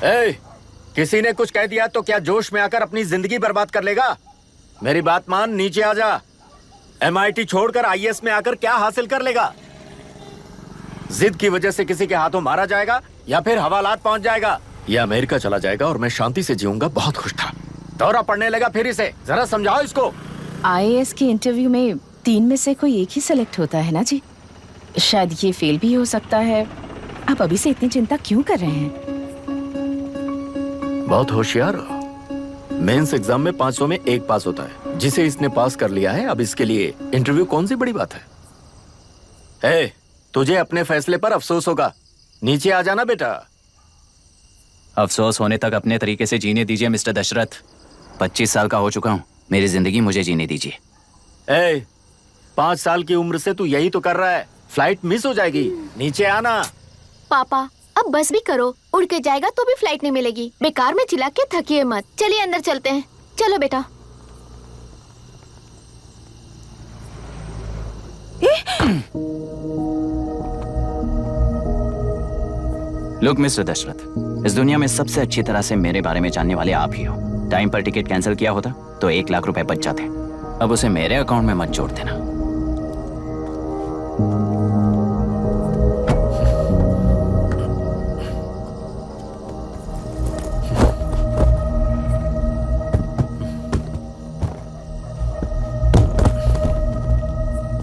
ए, किसी ने कुछ कह दिया तो क्या जोश में आकर अपनी जिंदगी बर्बाद कर लेगा? मेरी बात मान, नीचे आ जा। MIT छोड़कर IAS में आकर क्या हासिल कर लेगा? जिद की वजह से किसी के हाथों मारा जाएगा या फिर हवालात पहुंच जाएगा या अमेरिका चला जाएगा और मैं शांति से जीऊंगा। बहुत खुश था। दौरा पड़ने लगा फिर इसे। जरा समझाओ इसको। IAS के इंटरव्यू में 3 में से कोई एक ही सेलेक्ट होता है ना जी। शायद ये फेल भी हो सकता है। आप अभी से इतनी चिंता क्यों कर रहे हैं? बहुत होशियार हो। मेंस एग्जाम में 500 में 1 पास होता है, जिसे इसने पास कर लिया है। अब इसके लिए इंटरव्यू कौन सी बड़ी बात है? तुझे अपने फैसले पर अफसोस होगा। नीचे आ जाना बेटा। अफसोस होने तक अपने तरीके से जीने दीजिए मिस्टर दशरथ। 25 साल का हो चुका हूँ। मेरी जिंदगी मुझे जीने दीजिए। 5 साल की उम्र से तू यही तो कर रहा है। फ्लाइट मिस हो जाएगी। नीचे आना। पापा अब बस भी करो, उड़ के जाएगा तो भी फ्लाइट नहीं मिलेगी। बेकार में चिल्ला के थकिए मत। चलिए अंदर चलते हैं। चलो बेटा। लुक मिस्टर दशरथ, इस दुनिया में सबसे अच्छी तरह से मेरे बारे में जानने वाले आप ही हो। टाइम पर टिकट कैंसिल किया होता तो 1 लाख रुपए बच जाते। अब उसे मेरे अकाउंट में मत जोड़ देना।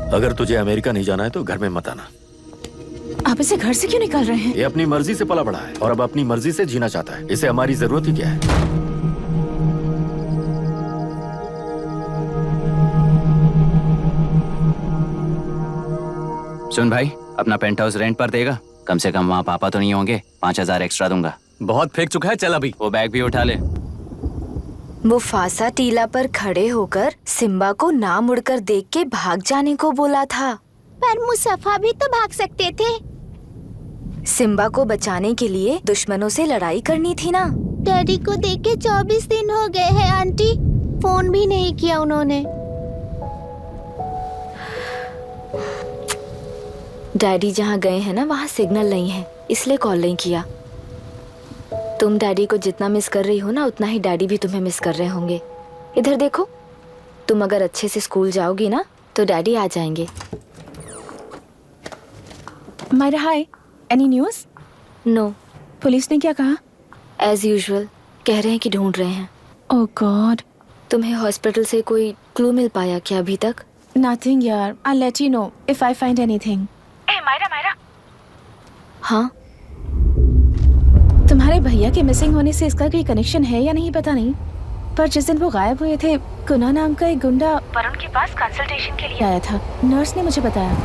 अगर तुझे अमेरिका नहीं जाना है तो घर में मत आना। आप इसे घर से क्यों निकाल रहे हैं? ये अपनी मर्जी से पला बड़ा है और अब अपनी मर्जी से जीना चाहता है। इसे हमारी जरूरत ही क्या है? सुन भाई, अपना पेंट हाउस रेंट पर देगा? कम से कम वहाँ पापा तो नहीं होंगे। 5000 एक्स्ट्रा दूंगा। बहुत फेंक चुका है। चल अभी वो बैग भी उठा ले। मुफासा टीला पर खड़े होकर सिम्बा को ना मुड़कर देख के भाग जाने को बोला था। पर मुसफा भी तो भाग सकते थे। सिम्बा को बचाने के लिए दुश्मनों से लड़ाई करनी थी ना। डैडी को देख के 24 दिन हो गए हैं आंटी। फोन भी नहीं किया उन्होंने। डैडी जहाँ गए हैं ना, वहाँ सिग्नल नहीं है, इसलिए कॉल नहीं किया। तुम डैडी को जितना मिस कर रही हो ना, उतना ही डैडी भी तुम्हें मिस कर रहे होंगे। इधर देखो, तुम अगर अच्छे से स्कूल जाओगी ना तो डैडी आ जाएंगे। मायरा हाय, एनी न्यूज़? नो। पुलिस ने क्या कहा? एज यूजुअल कह रहे हैं कि ढूंढ रहे हैं। ओह गॉड। तुम्हें हॉस्पिटल से कोई क्लू मिल पाया क्या अभी तक? नथिंग यार, I let you know if I find anything. Myra. हाँ, तुम्हारे भैया के मिसिंग होने से इसका कोई कनेक्शन है या नहीं पता नहीं, पर जिस दिन वो गायब हुए थे, कुना नाम का एक गुंडा वरुण के पास कंसल्टेशन के लिए आया था। नर्स ने मुझे बताया।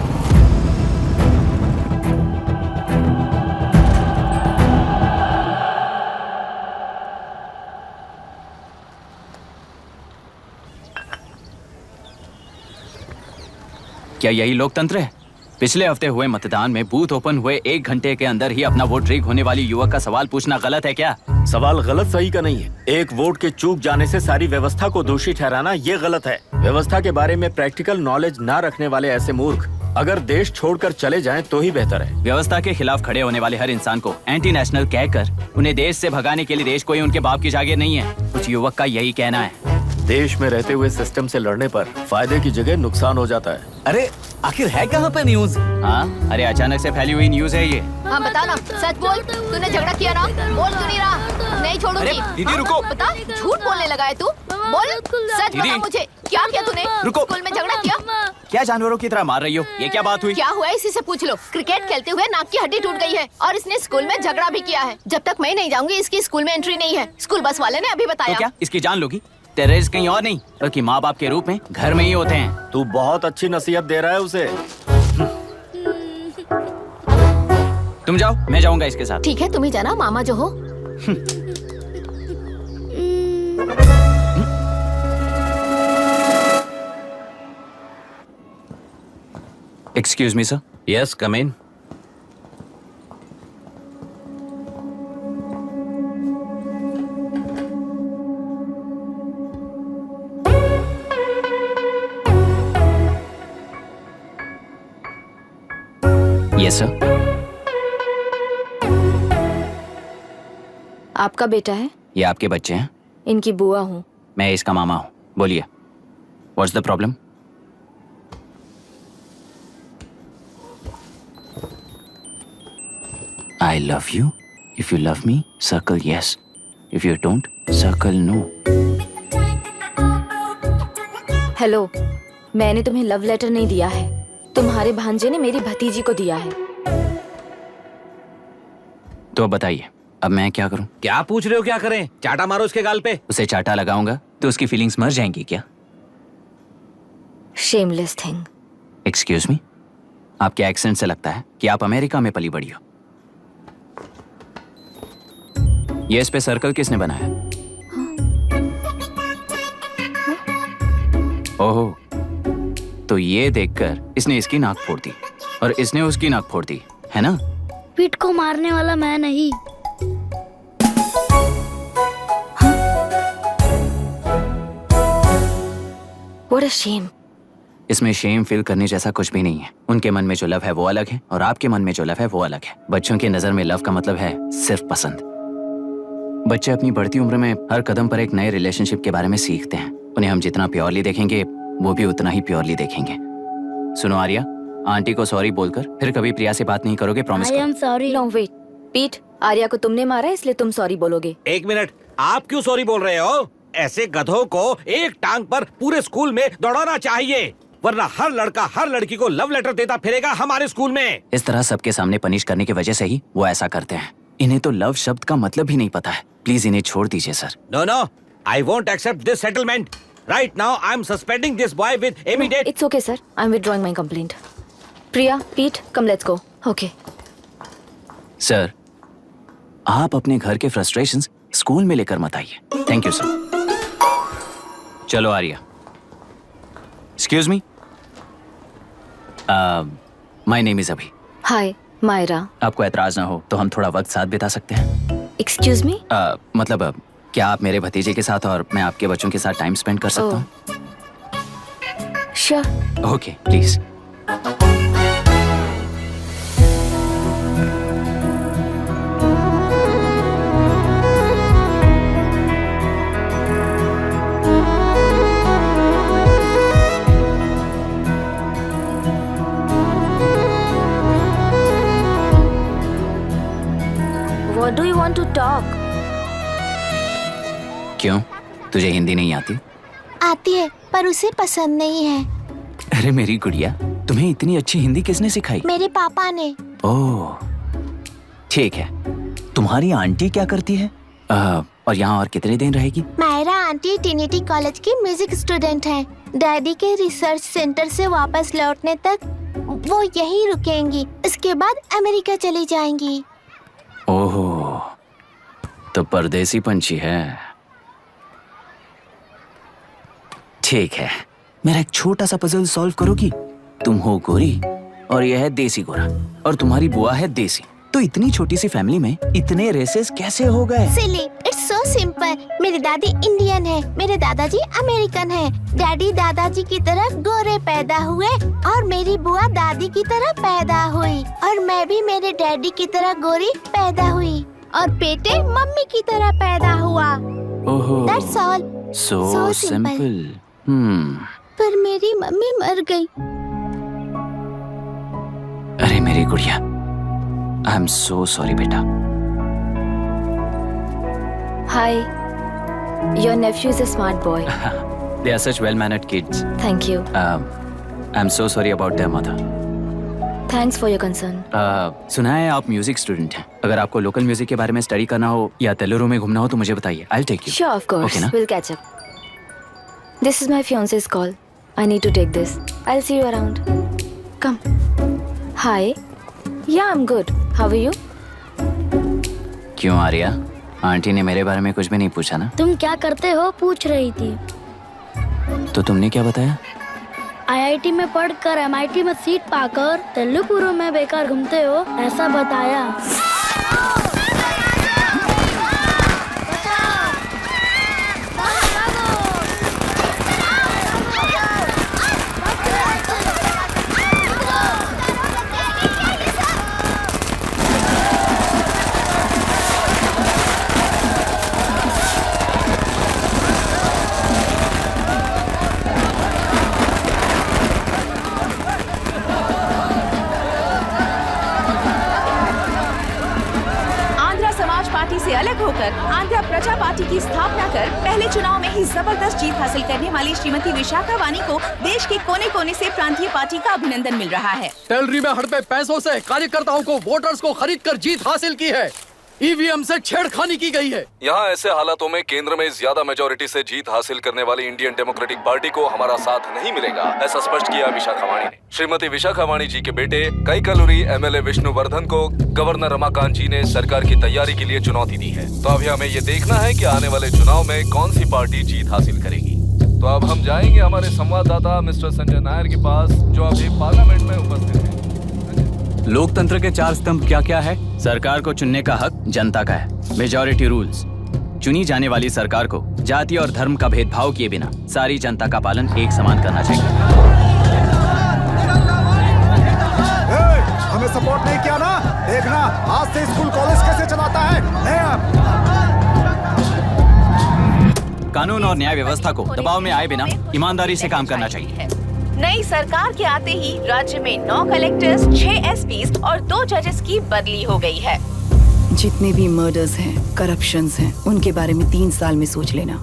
क्या यही लोकतंत्र है? पिछले हफ्ते हुए मतदान में बूथ ओपन हुए 1 घंटे के अंदर ही अपना वोट रीक होने वाली युवक का सवाल पूछना गलत है क्या? सवाल गलत सही का नहीं है। एक वोट के चूक जाने से सारी व्यवस्था को दोषी ठहराना ये गलत है। व्यवस्था के बारे में प्रैक्टिकल नॉलेज ना रखने वाले ऐसे मूर्ख अगर देश छोड़कर चले जाएं तो ही बेहतर है। व्यवस्था के खिलाफ खड़े होने वाले हर इंसान को एंटी नेशनल कहकर उन्हें देश से भगाने के लिए देश कोई उनके बाप की जागीर नहीं है। कुछ युवक का यही कहना है। देश में रहते हुए सिस्टम से लड़ने पर फायदे की जगह नुकसान हो जाता है। अरे आखिर है कहाँ पे न्यूज? हाँ, अरे अचानक से फैली हुई न्यूज है ये। हाँ बता ना, सच बोल। तूने झगड़ा किया ना? बोल क्यों नहीं रहा? नहीं छोड़ूंगी। दीदी रुको। बता, झूठ बोलने लगा है तू। बोल, सच बता मुझे, क्या किया तूने? रुको। स्कूल में झगड़ा किया? क्या जानवरों की तरह मार रही हो? ये क्या बात हुई? क्या हुआ है इसी से पूछ लो। क्रिकेट खेलते हुए नाक की हड्डी टूट गई है और इसने स्कूल में झगड़ा भी किया है। जब तक मैं नहीं जाऊंगी इसकी स्कूल में एंट्री नहीं है। स्कूल बस वाले ने अभी बताया। तो क्या इसकी जान लोगी? टेररिस्ट कहीं और नहीं बल्कि माँ बाप के रूप में घर में ही होते हैं। तू बहुत अच्छी नसीहत दे रहा है उसे। तुम जाओ, मैं जाऊंगा इसके साथ। ठीक है, तुम ही जाना, मामा जो हो। Excuse me sir. Yes, come in. Yes sir. आपका बेटा है? ये आपके बच्चे हैं? इनकी बुआ हूँ। मैं इसका मामा हूँ। बोलिए, what's the problem? I love you. If you love me, circle yes. If you don't, circle no. Hello, मैंने तुम्हें लव लेटर नहीं दिया है। तुम्हारे भांजे ने मेरी भतीजी को दिया है। तो अब बताइए, अब मैं क्या करूं? क्या पूछ रहे हो? क्या करें? चाटा मारो उसके गाल पे। उसे चाटा लगाऊंगा तो उसकी फीलिंग्स मर जाएंगी क्या? Shameless thing. एक्सक्यूज मी, आपके एक्सेंट से लगता है कि आप अमेरिका में पली बड़ी हो। ये इस पे सर्कल किसने बनाया? ओहो, तो ये देखकर इसने इसकी नाक फोड़ दी और इसने उसकी नाक फोड़ दी, है ना? पीठ को मारने वाला मैं नहीं। What a shame. इसमें शेम फील करने जैसा कुछ भी नहीं है। उनके मन में जो लव है वो अलग है और आपके मन में जो लव है वो अलग है। बच्चों की नजर में लव का मतलब है सिर्फ पसंद। बच्चे अपनी बढ़ती उम्र में हर कदम पर एक नए रिलेशनशिप के बारे में सीखते हैं। उन्हें हम जितना प्योरली देखेंगे वो भी उतना ही प्योरली देखेंगे। सुनो आर्या, आंटी को सॉरी बोलकर फिर कभी प्रिया से बात नहीं करोगे, promise I am sorry. No, wait. पीट, आर्या को तुमने मारा इसलिए तुम सॉरी बोलोगे। एक मिनट, आप क्यों सॉरी बोल रहे हो? ऐसे गधों को एक टांग पर पूरे स्कूल में दौड़ाना चाहिए, वरना हर लड़का हर लड़की को लव लेटर देता फिरेगा हमारे स्कूल में। इस तरह सबके सामने पनिश करने की वजह से ही वो ऐसा करते हैं। इन्हें तो लव शब्द का मतलब ही नहीं पता है। प्लीज इन्हें छोड़ दीजिए sir. No no, I won't accept this settlement. Right now I am suspending this boy with immediate. It's okay, sir. I'm withdrawing my complaint. Priya, Pete, come let's go. Okay. Sir, आप अपने घर के frustrations school में लेकर मत आइए। Thank you sir. चलो Arya. Excuse me, my name is Abhi. Hi, Myra. आपको एतराज ना हो तो हम थोड़ा वक्त साथ बिता सकते हैं? Excuse me? मतलब क्या आप मेरे भतीजे के साथ और मैं आपके बच्चों के साथ टाइम स्पेंड कर सकता हूँ? Sure. Okay, please. What do you want to talk? क्यों, तुझे हिंदी नहीं आती? आती है पर उसे पसंद नहीं है। अरे मेरी गुड़िया, तुम्हें इतनी अच्छी हिंदी किसने सिखाई? मेरे पापा ने। ओह, ठीक है। तुम्हारी आंटी क्या करती है? और यहाँ और कितने दिन रहेगी? मायरा आंटी ट्रिनिटी कॉलेज की म्यूजिक स्टूडेंट है। डैडी के रिसर्च सेंटर से वापस लौटने तक वो यहीं रुकेंगी। इसके बाद अमेरिका चली जाएंगी। ओहो, तो परदेसी पंछी है। ठीक है, मेरा एक छोटा सा पजल सॉल्व करोगी? तुम हो गोरी और यह है देसी गोरा और तुम्हारी बुआ है देसी, तो इतनी छोटी सी फैमिली में इतने रेसेस कैसे हो गए? सिली, इट्स सो सिंपल। मेरी दादी इंडियन है, मेरे दादाजी अमेरिकन है। डैडी दादाजी की तरह गोरे पैदा हुए और मेरी बुआ दादी की तरह पैदा हुई और मैं भी मेरे डैडी की तरह गोरी पैदा हुई और बेटे मम्मी की तरह पैदा हुआ। ओहो, That's all. so simple. पर मेरी मम्मी मर गई। अरे मेरी गुड़िया, आई एम सो सॉरी बेटा। Hi. Your nephew is a smart boy. They are such well-mannered kids. Thank you. I'm so sorry about their mother. Thanks for your concern. सुना है आप म्यूजिक स्टूडेंट हैं। अगर आपको लोकल म्यूजिक के बारे में स्टडी करना हो या तेलुरु में घूमना हो तो मुझे बताइए। I'll take you. Sure, of course. Okay, ना? We'll catch up. This is my fiance's call. I need to take this. I'll see you around. Come. Hi. Yeah, I'm good. How are you? क्यों Arya, aunty ने मेरे बारे में कुछ भी नहीं पूछा ना? तुम क्या करते हो पूछ रही थी। तो तुमने क्या बताया? IIT में पढ़कर MIT में सीट पाकर तेलुगु में बेकार घूमते हो ऐसा बताया। से अलग होकर आंध्र प्रजा पार्टी की स्थापना कर पहले चुनाव में ही जबरदस्त जीत हासिल करने वाली श्रीमती विशाखा वानी को देश के कोने कोने से प्रांतीय पार्टी का अभिनंदन मिल रहा है। टेलरी में हड़पे पैसों से कार्यकर्ताओं को वोटर्स को खरीद कर जीत हासिल की है। ईवीएम से छेड़खानी की गई है। यहाँ ऐसे हालातों में केंद्र में ज्यादा मेजोरिटी से जीत हासिल करने वाली इंडियन डेमोक्रेटिक पार्टी को हमारा साथ नहीं मिलेगा, ऐसा स्पष्ट किया विशाखा वाणी ने। श्रीमती विशाखा वाणी जी के बेटे कैकलुरी एमएलए विष्णुवर्धन को गवर्नर रमाकांत जी ने सरकार की तैयारी के लिए चुनौती दी है। तो अभी हमें ये देखना है कि आने वाले चुनाव में कौन सी पार्टी जीत हासिल करेगी। तो अब हम जाएंगे हमारे संवाददाता मिस्टर संजय नायर के पास, जो अभी पार्लियामेंट में उपस्थित है। लोकतंत्र के 4 स्तंभ क्या क्या है? सरकार को चुनने का हक जनता का है। Majority rules. चुनी जाने वाली सरकार को जाति और धर्म का भेदभाव किए बिना सारी जनता का पालन एक समान करना चाहिए। हमें सपोर्ट नहीं किया ना, देखना आज से स्कूल कॉलेज कैसे चलाता है। कानून और न्याय व्यवस्था को दबाव में आए बिना ईमानदारी से काम करना चाहिए। नई सरकार के आते ही राज्य में 9 कलेक्टर्स, 6 एसपीज और 2 जजेस की बदली हो गई है। जितने भी मर्डर्स हैं, करप्शंस हैं, उनके बारे में 3 साल में सोच लेना।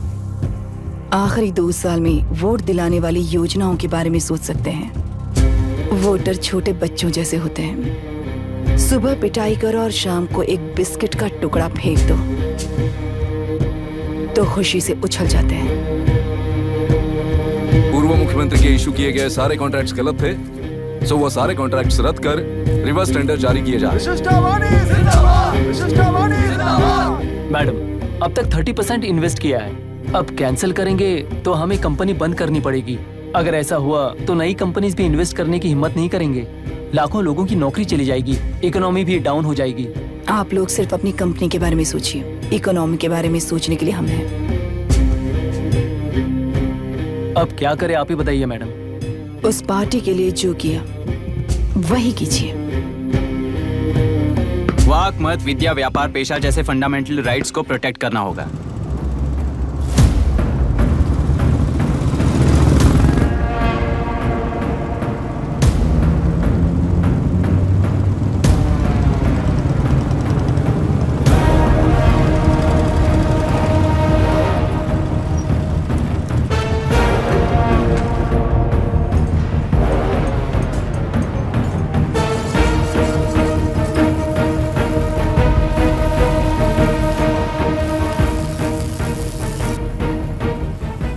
आखिरी 2 साल में वोट दिलाने वाली योजनाओं के बारे में सोच सकते हैं। वोटर छोटे बच्चों जैसे होते हैं। सुबह पिटाई करो और शाम को एक बिस्किट का टुकड़ा फेंक दो तो खुशी से उछल जाते हैं। पूर्व मुख्यमंत्री के इशू किए गए सारे कॉन्ट्रैक्ट्स गलत थे, सो वो सारे कॉन्ट्रैक्ट्स रद्द कर रिवर्स टेंडर जारी किए जा रहे हैं। मैडम, अब तक 30% इन्वेस्ट किया है, अब कैंसिल करेंगे तो हमें कंपनी बंद करनी पड़ेगी। अगर ऐसा हुआ तो नई कंपनीज भी इन्वेस्ट करने की हिम्मत नहीं करेंगे। लाखों लोगों की नौकरी चली जाएगी, इकोनॉमी भी डाउन हो जाएगी। आप लोग सिर्फ अपनी कंपनी के बारे में सोचिए, इकोनॉमी के बारे में सोचने के लिए हम हैं। अब क्या करें आप ही बताइए मैडम। उस पार्टी के लिए जो किया वही कीजिए। वाक, मत, विद्या, व्यापार, पेशा जैसे फंडामेंटल राइट्स को प्रोटेक्ट करना होगा।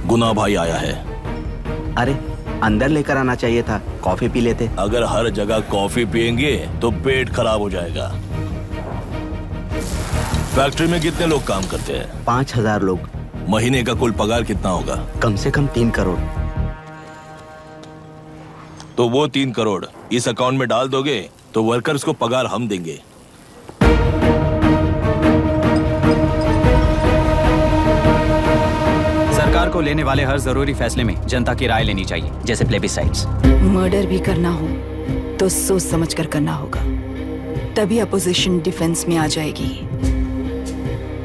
गुना भाई आया है। अरे अंदर लेकर आना चाहिए था, कॉफी पी लेते। अगर हर जगह कॉफी पियेंगे तो पेट खराब हो जाएगा। फैक्ट्री में कितने लोग काम करते हैं? 5000 लोग। महीने का कुल पगार कितना होगा? कम से कम 3 करोड़। तो वो 3 करोड़ इस अकाउंट में डाल दोगे तो वर्कर्स को पगार हम देंगे। सरकार को लेने वाले हर जरूरी फैसले में जनता की राय लेनी चाहिए, जैसे प्लेबिसाइट्स। मर्डर भी करना हो तो सोच समझ कर करना होगा, तभी अपोजिशन डिफेंस में आ जाएगी।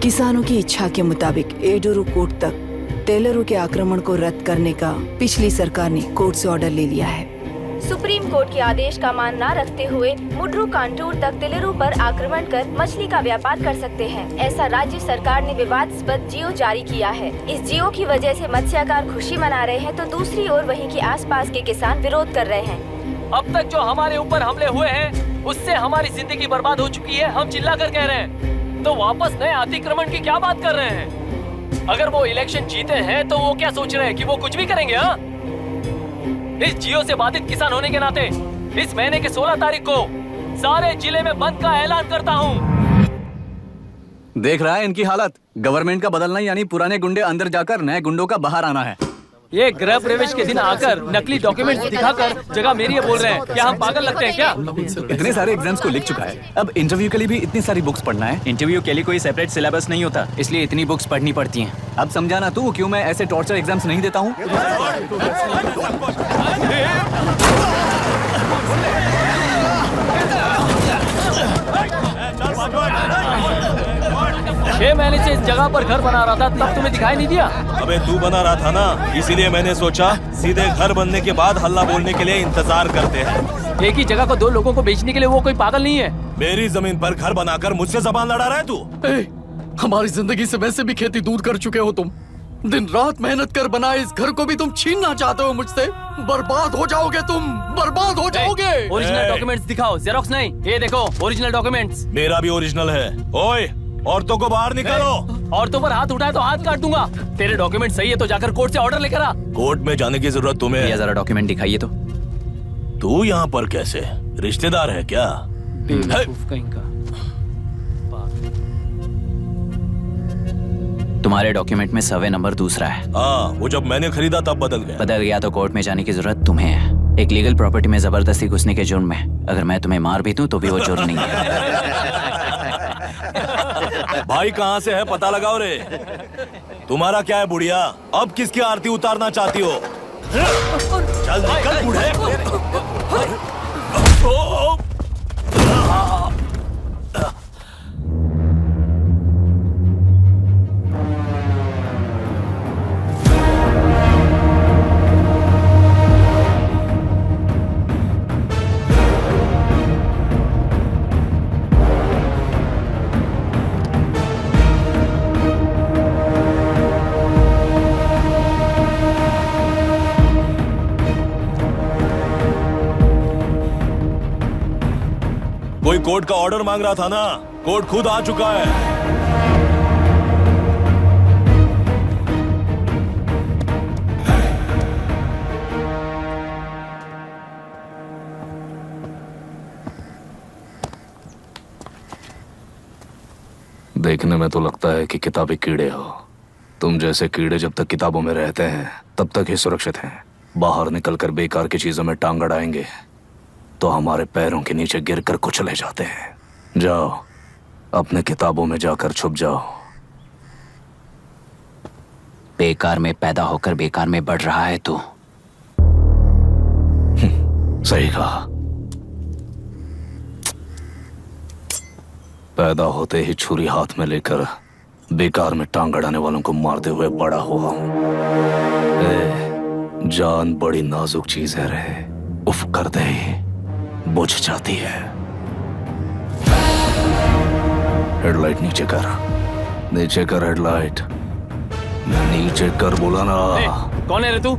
किसानों की इच्छा के मुताबिक एडोरू कोर्ट तक टेलरों के आक्रमण को रद्द करने का पिछली सरकार ने कोर्ट से ऑर्डर ले लिया है। सुप्रीम कोर्ट के आदेश का मान न रखते हुए मुड्रू कांटूर तक टेलरों पर आक्रमण कर मछली का व्यापार कर सकते हैं, ऐसा राज्य सरकार ने विवादास्पद जियो जारी किया है। इस जियो की वजह से मत्स्यकार खुशी मना रहे हैं तो दूसरी ओर वहीं के आसपास के किसान विरोध कर रहे हैं। अब तक जो हमारे ऊपर हमले हुए हैं उससे हमारी जिंदगी बर्बाद हो चुकी है, हम चिल्ला कर कह रहे हैं, तो वापस नए अतिक्रमण की क्या बात कर रहे हैं? अगर वो इलेक्शन जीते हैं तो वो क्या सोच रहे हैं कि वो कुछ भी करेंगे? हाँ, इस जियो से बाधित किसान होने के नाते इस महीने के 16 तारीख को सारे जिले में बंद का ऐलान करता हूँ। देख रहा है इनकी हालत। गवर्नमेंट का बदलना यानी पुराने गुंडे अंदर जाकर नए गुंडों का बाहर आना है। ये गृह प्रवेश के दिन आकर नकली डॉक्यूमेंट दिखाकर जगह मेरी है बोल रहे हैं। क्या हम पागल लगते हैं क्या? इतने सारे एग्जाम्स को लिख चुका है, अब इंटरव्यू के लिए भी इतनी सारी बुक्स पढ़ना है। इंटरव्यू के लिए कोई सेपरेट सिलेबस नहीं होता, इसलिए इतनी बुक्स पढ़नी पड़ती हैं। अब समझाना तू क्यों मैं ऐसे टॉर्चर एग्जाम्स नहीं देता हूँ। 6 महीने से इस जगह पर घर बना रहा था, तब तुम्हें दिखाई नहीं दिया? अबे तू बना रहा था ना, इसीलिए मैंने सोचा सीधे घर बनने के बाद हल्ला बोलने के लिए इंतजार करते हैं। एक ही जगह को 2 लोगों को बेचने के लिए वो कोई पागल नहीं है। मेरी जमीन पर घर बनाकर मुझसे जबान लड़ा रहा है तू? हमारी जिंदगी से वैसे भी खेती दूर कर चुके हो तुम। दिन रात मेहनत कर बनाए इस घर को भी तुम छीनना चाहते हो मुझसे। बर्बाद हो जाओगे तुम, बर्बाद हो जाओगे। ओरिजिनल डॉक्यूमेंट्स दिखाओ, जेरोक्स नहीं। ये देखो ओरिजिनल डॉक्यूमेंट्स। मेरा भी ओरिजिनल है। ओए, औरतों को बाहर निकालो। औरतों पर हाथ उठाए तो हाथ काट दूंगा। तेरे डॉक्यूमेंट सही है तो जाकर कोर्ट से ऑर्डर लेकर आ। कोर्ट में जाने की जरूरत तुम्हें है। जरा डॉक्यूमेंट दिखाइए तो। तू यहाँ पर कैसे? रिश्तेदार है क्या? कहीं का। तुम्हारे डॉक्यूमेंट में सर्वे नंबर दूसरा है। हाँ, वो जब मैंने खरीदा तब बदल गया। बदल गया तो कोर्ट में जाने की जरूरत तुम्हें है। एक लीगल प्रॉपर्टी में जबरदस्ती घुसने के जुर्म में अगर मैं तुम्हें मार भी दूं तो भी वो जुर्म नहीं है। भाई कहाँ से है पता लगाओ रे। तुम्हारा क्या है बुढ़िया? अब किसकी आरती उतारना चाहती हो? चल निकल बूढ़े। कोई कोर्ट का ऑर्डर मांग रहा था ना? कोर्ट खुद आ चुका है। देखने में तो लगता है कि किताबी कीड़े हो। तुम जैसे कीड़े जब तक किताबों में रहते हैं तब तक ही सुरक्षित हैं। बाहर निकलकर बेकार की चीजों में टांग अड़ाएंगे तो हमारे पैरों के नीचे गिरकर कुचले जाते हैं। जाओ, अपने किताबों में जाकर छुप जाओ। बेकार में पैदा होकर बेकार में बढ़ रहा है तू। सही कहा। पैदा होते ही छुरी हाथ में लेकर बेकार में टांग अड़ाने वालों को मारते हुए बड़ा हुआ हूं। जान बड़ी नाजुक चीज है रे। उफ करते ही बुझ जाती है। हेडलाइट नीचे कर, नीचे कर हेडलाइट, नीचे कर बोला ना। कौन है रे तू?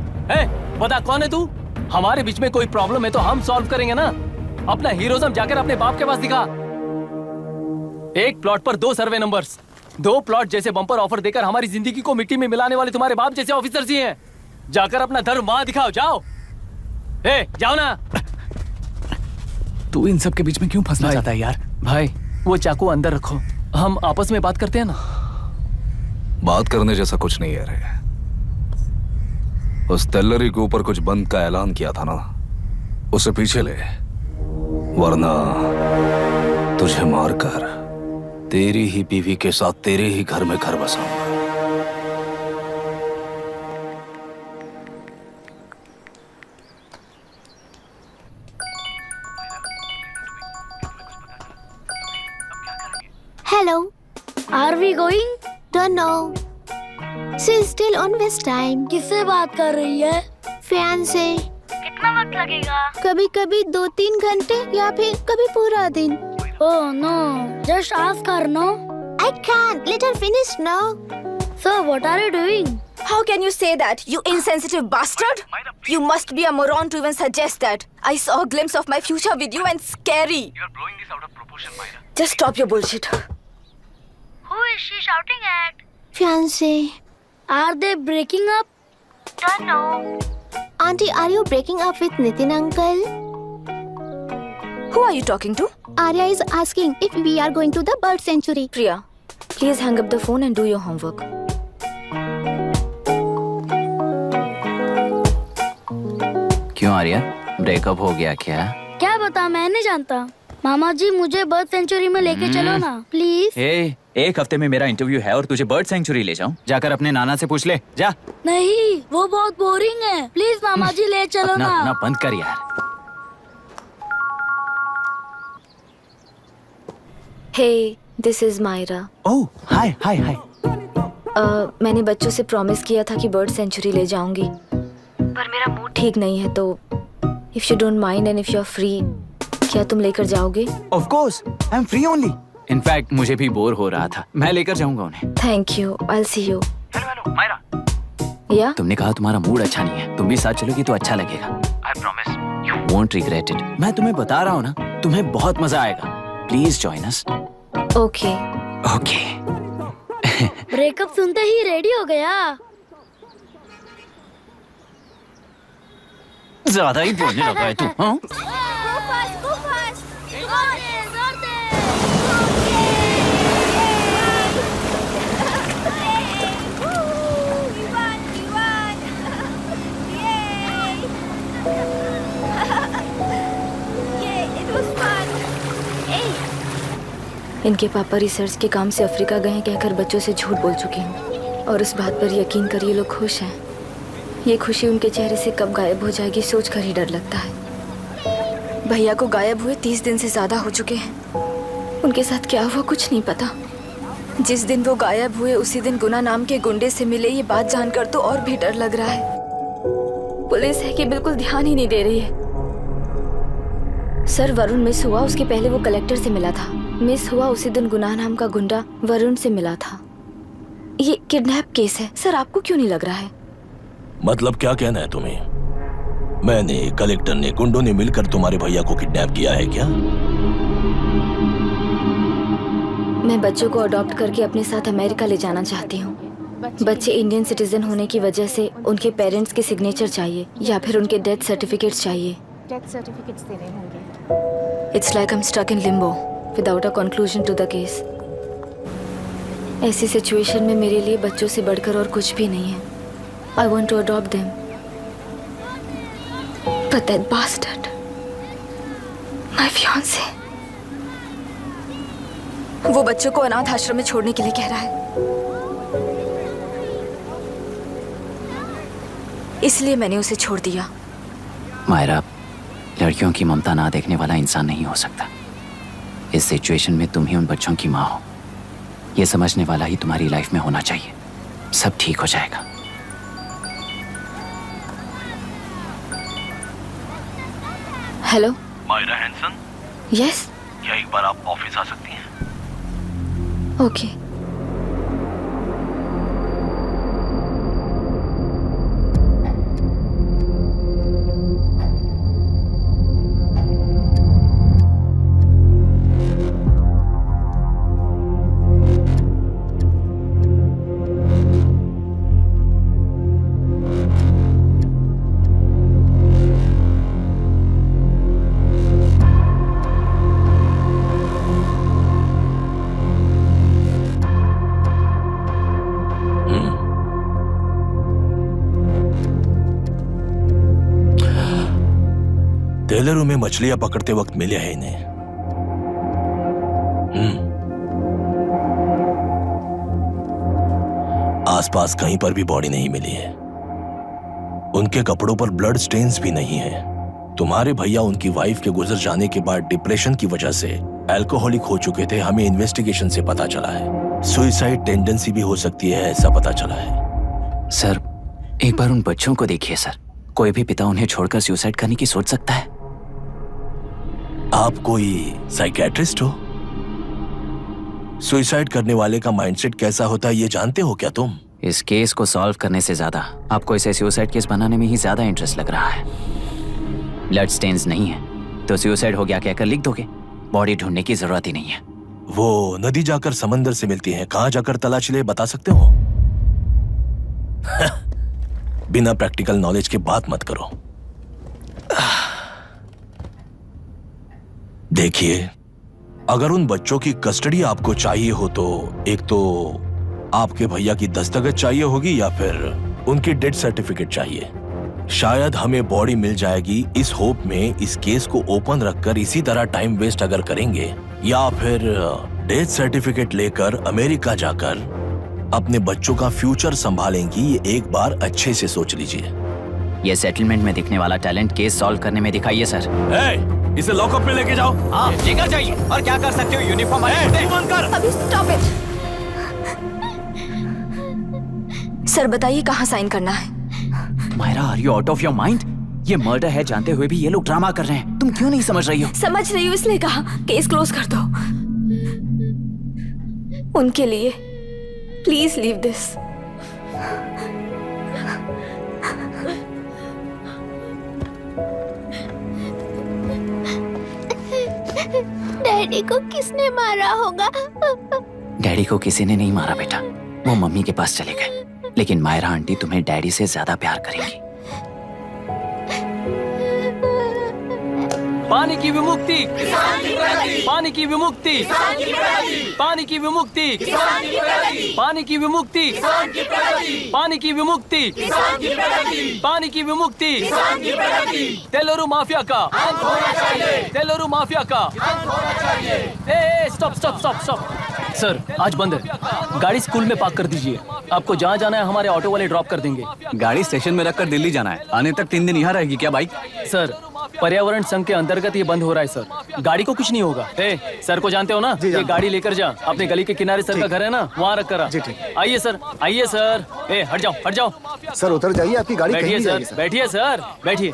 बता कौन है तू? हमारे बीच में कोई प्रॉब्लम है तो हम सॉल्व करेंगे ना। अपना हीरोइज्म जाकर अपने बाप के पास दिखा। एक प्लॉट पर 2 सर्वे नंबर्स, 2 प्लॉट जैसे बम्पर ऑफर देकर हमारी जिंदगी को मिट्टी में मिलाने वाले तुम्हारे बाप जैसे ऑफिसर्स ही हैं। जाकर अपना धर्म वहां दिखाओ। जाओ, जाओ ना। तू इन सब के बीच में क्यों फंसना चाहता है यार? भाई वो चाकू अंदर रखो, हम आपस में बात करते हैं ना। बात करने जैसा कुछ नहीं है रे। उस तेलरी के ऊपर कुछ बंद का ऐलान किया था ना, उसे पीछे ले, वरना तुझे मारकर तेरी ही बीवी के साथ तेरे ही घर में घर बसाऊंगा। Hello. Are we going? Don't know. She's still on West time. किससे बात कर रही है? फैन से। कितना वक्त लगेगा? कभी कभी 2-3 घंटे या फिर कभी पूरा दिन। Oh no, just ask her, no? I can't. Let her finish now. So what are you doing? How can you say that, you insensitive bastard? You must be a moron to even suggest that. I saw a glimpse of my future with you and scary. You're blowing this out of proportion, Myra. Just stop your bullshit. Who is she shouting at? Fiancé. Are they breaking up? Don't know. Auntie, are you breaking up with Nitin uncle? Who are you talking to? Arya is asking if we are going to the bird sanctuary. Priya, please hang up the phone and do your homework. क्यों Arya, breakup हो गया क्या? क्या बता, मैं नहीं जानता। मामा जी मुझे बर्ड सेंचुरी में लेके चलो ना प्लीज। एक हफ्ते में मेरा इंटरव्यू है और तुझे बर्ड सेंचुरी ले जाऊं? जाकर अपने नाना से पूछ ले, जा। नहीं, वो बहुत बोरिंग है। प्लीज मामा जी ले चलो ना। अपना बंद कर यार। Hey, this is Myra. Oh, hi, hi, hi. मैंने बच्चों से प्रॉमिस किया था कि बर्ड सेंचुरी ले जाऊंगी, पर मेरा मूड ठीक नहीं है, तो if you don't mind and if you're free, क्या तुम लेकर जाओगे? Of course, I'm free only. In fact मुझे भी बोर हो रहा था। मैं लेकर जाऊंगा उन्हें। Thank you, I see you. Hello Myra. या तुमने कहा तुम्हारा मूड अच्छा नहीं है, तुम भी साथ चलोगी तो अच्छा लगेगा। I promise you won't regret it. मैं तुम्हें बता रहा हूँ ना, तुम्हें बहुत मजा आएगा। Please join us. Okay okay. Breakup सुनते ही रेडी हो गया। ज्यादा ही बोलने लगा है तू। हाँ? इनके पापा रिसर्च के काम से अफ्रीका गए हैं कहकर बच्चों से झूठ बोल चुके हैं, और उस बात पर यकीन कर ये लोग खुश हैं। ये खुशी उनके चेहरे से कब गायब हो जाएगी सोच कर ही डर लगता है। भैया को गायब हुए 30 दिन से ज्यादा हो चुके हैं। उनके साथ क्या हुआ कुछ नहीं पता। जिस दिन वो गायब हुए उसी दिन गुना नाम के गुंडे से मिले, ये बात जानकर तो और भी डर लग रहा है। पुलिस है कि बिल्कुल ध्यान ही नहीं दे रही है। सर वरुण मिस हुआ, उसके पहले वो कलेक्टर से मिला था। मिस हुआ उसी दिन गुनाह नाम का गुंडा वरुण से मिला था। ये किडनैप केस है। सर आपको क्यों नहीं लग रहा है? मतलब क्या कहना है तुम्हें? मैंने, कलेक्टर ने, गुंडों ने मिलकर तुम्हारे भैया को किडनैप किया है क्या? मैं बच्चों को अडॉप्ट करके अपने साथ अमेरिका ले जाना चाहती हूँ। बच्चे इंडियन सिटीजन होने की वजह से उनके पेरेंट्स के सिग्नेचर चाहिए या फिर उनके डेथ सर्टिफिकेट्स चाहिए। डेथ सर्टिफिकेट्स देने होंगे। It's like I'm stuck in limbo without a conclusion to the case. ऐसी सिचुएशन में मेरे लिए बच्चों से बढ़कर और कुछ भी नहीं है। I want to adopt them. But that bastard, my fiancé, वो बच्चों को अनाथ आश्रम में छोड़ने के लिए कह रहा है। इसलिए मैंने उसे छोड़ दिया। मायरा, लड़कियों की ममता ना देखने वाला इंसान नहीं हो सकता। इस सिचुएशन में तुम ही उन बच्चों की माँ हो। ये समझने वाला ही तुम्हारी लाइफ में होना चाहिए। सब ठीक हो जाएगा। Hello Myra Hanson. यस। क्या एक बार आप ऑफिस आ सकती हैं? ओके। टेलरों में मछलियां पकड़ते वक्त मिले हैं इन्हें। आसपास कहीं पर भी बॉडी नहीं मिली है। उनके कपड़ों पर ब्लड स्टेन्स भी नहीं है। तुम्हारे भैया उनकी वाइफ के गुजर जाने के बाद डिप्रेशन की वजह से अल्कोहलिक हो चुके थे। हमें इन्वेस्टिगेशन से पता चला है सुसाइड टेंडेंसी भी हो सकती है, ऐसा पता चला है। सर एक बार उन बच्चों को देखिए सर। कोई भी पिता उन्हें छोड़कर सुसाइड करने की सोच सकता है? आप कोई साइकियाट्रिस्ट हो? सुसाइड करने वाले का माइंडसेट कैसा होता है ये जानते हो क्या तुम? इस केस को सॉल्व करने से ज्यादा आपको इसे सुसाइड केस बनाने में ही ज्यादा इंटरेस्ट लग रहा है। ब्लड स्टेन्स नहीं है तो सुसाइड हो गया कहकर लिख दोगे। बॉडी ढूंढने की जरूरत ही नहीं है। वो नदी जाकर समंदर से मिलती है, कहां जाकर तलाश ले बता सकते हो? बिना प्रैक्टिकल नॉलेज के बात मत करो। देखिए, अगर उन बच्चों की कस्टडी आपको चाहिए हो तो एक तो आपके भैया की दस्तखत चाहिए होगी या फिर उनकी डेथ सर्टिफिकेट चाहिए। शायद हमें बॉडी मिल जाएगी इस होप में इस केस को ओपन रखकर इसी तरह टाइम वेस्ट अगर करेंगे, या फिर डेथ सर्टिफिकेट लेकर अमेरिका जाकर अपने बच्चों का फ्यूचर संभालेंगी। ये एक बार अच्छे से सोच लीजिए। ये सेटलमेंट में दिखने वाला टैलेंट केस सॉल्व करने में दिखाइए सर। इसे लॉकअप में लेके जाओ। हाँ लेकर जाइए। और क्या कर सकते हो? यूनिफॉर्म कर। अभी स्टॉप इट। सर बताइए कहाँ साइन करना है? Myra are you out of your mind? ये मर्डर है जानते हुए भी ये लोग ड्रामा कर रहे हैं। तुम क्यों नहीं समझ रही हो? समझ रही हूँ इसलिए कहा केस क्लोज कर दो। उनके लिए प्लीज लीव दिस। डैडी को किसने मारा होगा? डैडी को किसी ने नहीं मारा बेटा, वो मम्मी के पास चले गए। लेकिन मायरा आंटी तुम्हें डैडी से ज्यादा प्यार करेंगी। पानी की विमुक्ति, पानी की विमुक्ति, पानी की विमुक्ति, पानी की विमुक्ति, पानी की विमुक्ति, पानी की विमुक्ति, तेलुरु माफिया का, तेलुरु माफिया का। Stop stop stop stop. Sir आज बंद है, गाड़ी स्कूल में पार्क कर दीजिए। आपको जहाँ जाना है हमारे ऑटो वाले ड्रॉप कर देंगे। गाड़ी स्टेशन में रखकर दिल्ली जाना है, आने तक 3 दिन यहाँ रहेगी क्या बाइक? सर पर्यावरण संघ के अंतर्गत ये बंद हो रहा है सर, गाड़ी को कुछ नहीं होगा। सर को जानते हो ना, ये गाड़ी लेकर जा, अपने गली के किनारे सर का घर है ना, वहाँ रख कर आ। आइए सर, आइए सर। हट जाओ हट जाओ सर, उतर जाइए, आपकी गाड़ी कहीं नहीं जाएगी सर। बैठिए सर, बैठिए।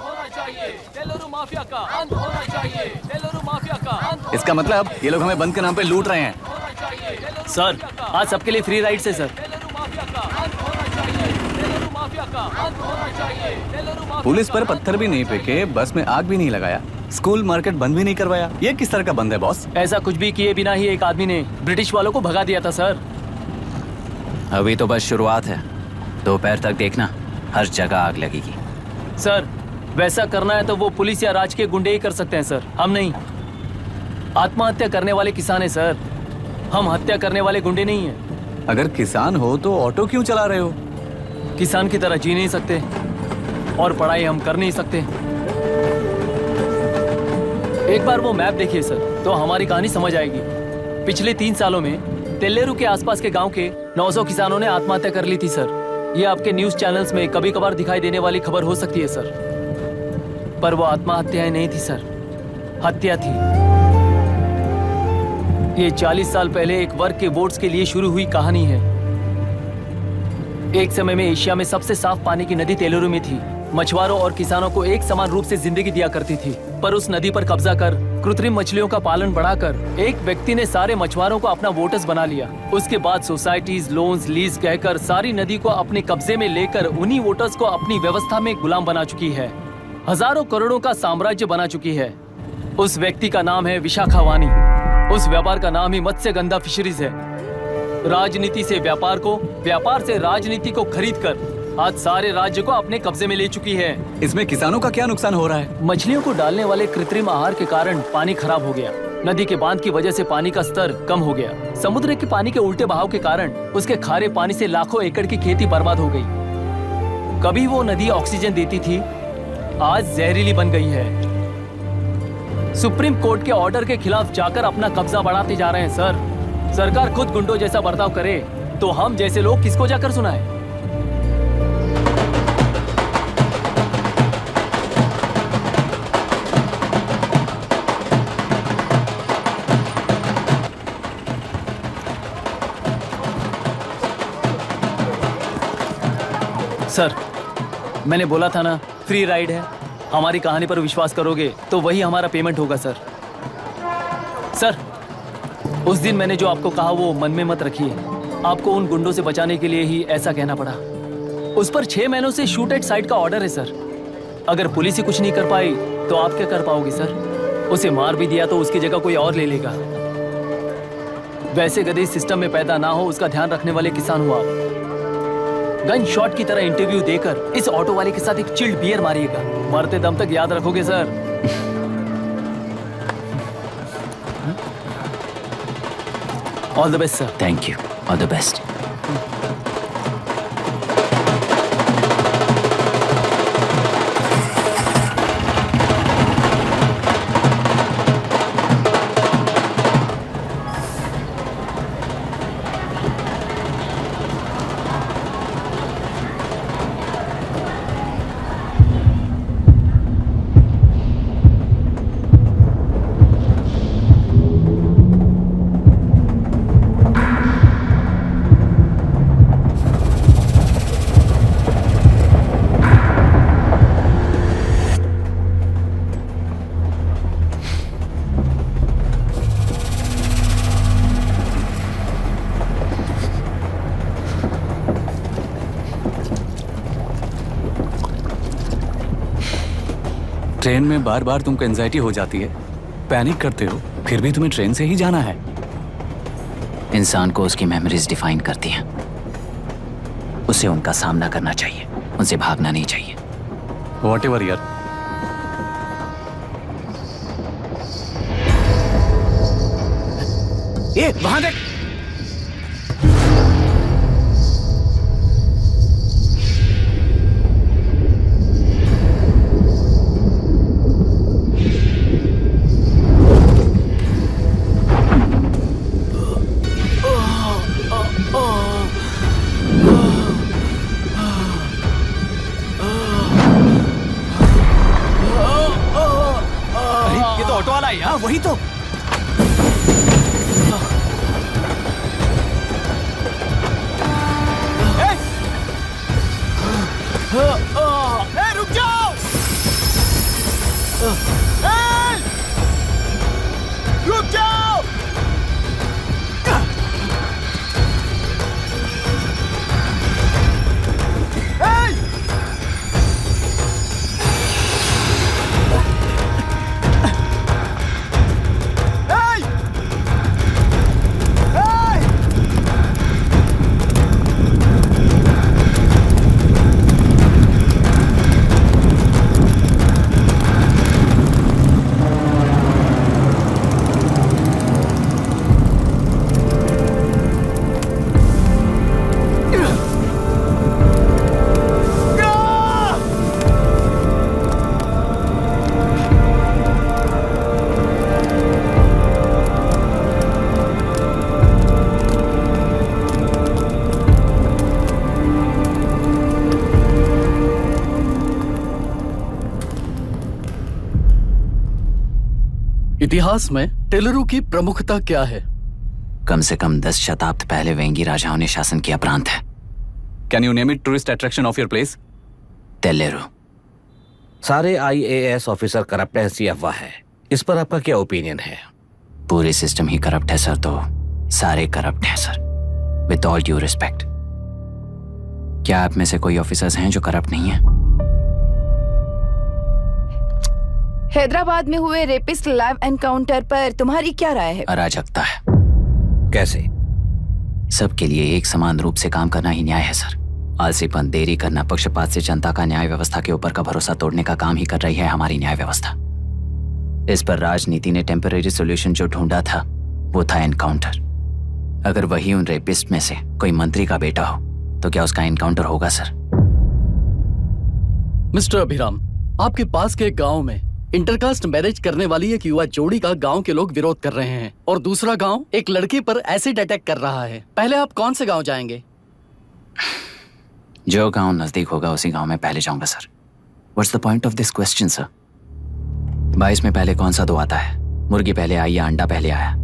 माफिया का अंत होना चाहिए, तेलुरु माफिया का अंत। इसका मतलब ये लोग हमें बंद के नाम पे लूट रहे हैं। सर आज सबके लिए फ्री राइड से सर। पुलिस पर पत्थर भी नहीं फेंके, बस में आग भी नहीं लगाया, स्कूल मार्केट बंद भी नहीं करवाया, ये किस तरह का बंद है बॉस? ऐसा कुछ भी किए बिना ही एक आदमी ने ब्रिटिश वालों को भगा दिया था सर। अभी तो बस शुरुआत है, दोपहर तक देखना हर जगह आग लगेगी। सर वैसा करना है तो वो पुलिस या राज के गुंडे ही कर सकते हैं सर, हम नहीं। आत्महत्या करने वाले किसान है सर, हम हत्या करने वाले गुंडे नहीं हैं। अगर किसान हो तो ऑटो क्यों चला रहे हो? किसान की तरह जी नहीं सकते और पढ़ाई हम कर नहीं सकते। एक बार वो मैप देखिए सर, तो हमारी कहानी समझ आएगी। पिछले 3 सालों में तेल्लेरू के आसपास के गांव के 900 किसानों ने आत्महत्या कर ली थी सर। ये आपके न्यूज चैनल्स में कभी कभार दिखाई देने वाली खबर हो सकती है सर, पर वो आत्महत्याएं नहीं थी सर, हत्या थी। ये 40 साल पहले एक वर्ग के वोट्स के लिए शुरू हुई कहानी है। एक समय में एशिया में सबसे साफ पानी की नदी तेलुरु में थी। मछुआरों और किसानों को एक समान रूप से जिंदगी दिया करती थी, पर उस नदी पर कब्जा कर कृत्रिम मछलियों का पालन बढ़ाकर एक व्यक्ति ने सारे मछुआरों को अपना वोटर्स बना लिया। उसके बाद सोसाइटीज, लोन्स, लीज कहकर सारी नदी को अपने कब्जे में लेकर उन्हीं वोटर्स को अपनी व्यवस्था में गुलाम बना चुकी है। हजारों करोड़ों का साम्राज्य बना चुकी है। उस व्यक्ति का नाम है विशाखावानी। उस व्यापार का नाम ही मत्स्यगंधा फिशरीज है। राजनीति से व्यापार को, व्यापार से राजनीति को खरीद कर आज सारे राज्य को अपने कब्जे में ले चुकी है। इसमें किसानों का क्या नुकसान हो रहा है? मछलियों को डालने वाले कृत्रिम आहार के कारण पानी खराब हो गया। नदी के बांध की वजह से पानी का स्तर कम हो गया। समुद्र के पानी के उल्टे बहाव के कारण उसके खारे पानी से लाखों एकड़ की खेती बर्बाद हो गई। कभी वो नदी ऑक्सीजन देती थी, आज जहरीली बन गई है। सुप्रीम कोर्ट के ऑर्डर के खिलाफ जाकर अपना कब्जा बढ़ाते जा रहे हैं सर। सरकार खुद गुंडों जैसा बर्ताव करे तो हम जैसे लोग किसको जाकर सुनाए? सर मैंने बोला था ना, फ्री राइड है। हमारी कहानी पर विश्वास करोगे तो वही हमारा पेमेंट होगा सर। सर उस दिन मैंने जो आपको कहा वो मन में मत रखिए। आपको उन गुंडों से बचाने के लिए ही ऐसा कहना पड़ा। उस पर 6 महीनों से शूट एट साइट का ऑर्डर है सर। अगर पुलिस ही कुछ नहीं कर पाई तो आप क्या कर पाओगे सर? उसे मार भी दिया तो उसकी जगह कोई और ले लेगा। वैसे गधे सिस्टम में पैदा ना हो उसका ध्यान रखने वाले किसान हो आप। गन शॉट की तरह इंटरव्यू देकर इस ऑटो वाले के साथ एक चिल्ड बियर मारिएगा। मरते दम तक याद रखोगे sir. All the best sir. Thank you, all the best. Train में बार बार तुमको एंजाइटी हो जाती है, पैनिक करते हो, फिर भी तुम्हें ट्रेन से ही जाना है। इंसान को उसकी मेमोरीज डिफाइन करती हैं। उसे उनका सामना करना चाहिए, उनसे भागना नहीं चाहिए। व्हाटएवर यार। ए, वहां देख। ये तो ऑटो वाला है यार। वही तो। रुक जाओ। रुक जाओ। इतिहास में टेलरू की प्रमुखता क्या है? कम से कम 10 शताब्दी पहले वेंगी राजाओं ने शासन किया प्रांत है। Can you name it tourist attraction of your place? टेलेरू। सारे IAS ऑफिसर करप्ट है, ऐसी अफवाह है। इस पर आपका क्या ओपिनियन है? पूरे सिस्टम ही करप्ट है सर, तो सारे करप्ट हैं sir, with all due respect. क्या आप में से कोई ऑफिसर्स हैं जो करप्ट नहीं है? हैदराबाद में हुए रेपिस्ट लाइव एनकाउंटर पर तुम्हारी क्या राय है? अराजकता है। कैसे? सबके लिए एक समान रूप से काम करना ही न्याय है सर। आलसीपन, देरी करना, पक्षपात से जनता का न्याय व्यवस्था के ऊपर का भरोसा तोड़ने का काम ही कर रही है हमारी न्याय व्यवस्था। इस पर राजनीति ने टेम्परेरी सोल्यूशन जो ढूंढा था वो था एनकाउंटर। अगर वही उन रेपिस्ट में से कोई मंत्री का बेटा हो तो क्या उसका एनकाउंटर होगा सर? मिस्टर अभिराम, आपके पास के गांव में इंटरकास्ट मैरिज करने वाली एक युवा जोड़ी का गांव के लोग विरोध कर रहे हैं और दूसरा गांव एक लड़की पर एसिड अटैक कर रहा है। पहले आप कौन से गांव जाएंगे? जो गांव नजदीक होगा उसी गांव में पहले जाऊंगा sir. What's the point of this question sir? 22 में पहले कौन सा दो आता है? मुर्गी पहले आई या अंडा पहले आया?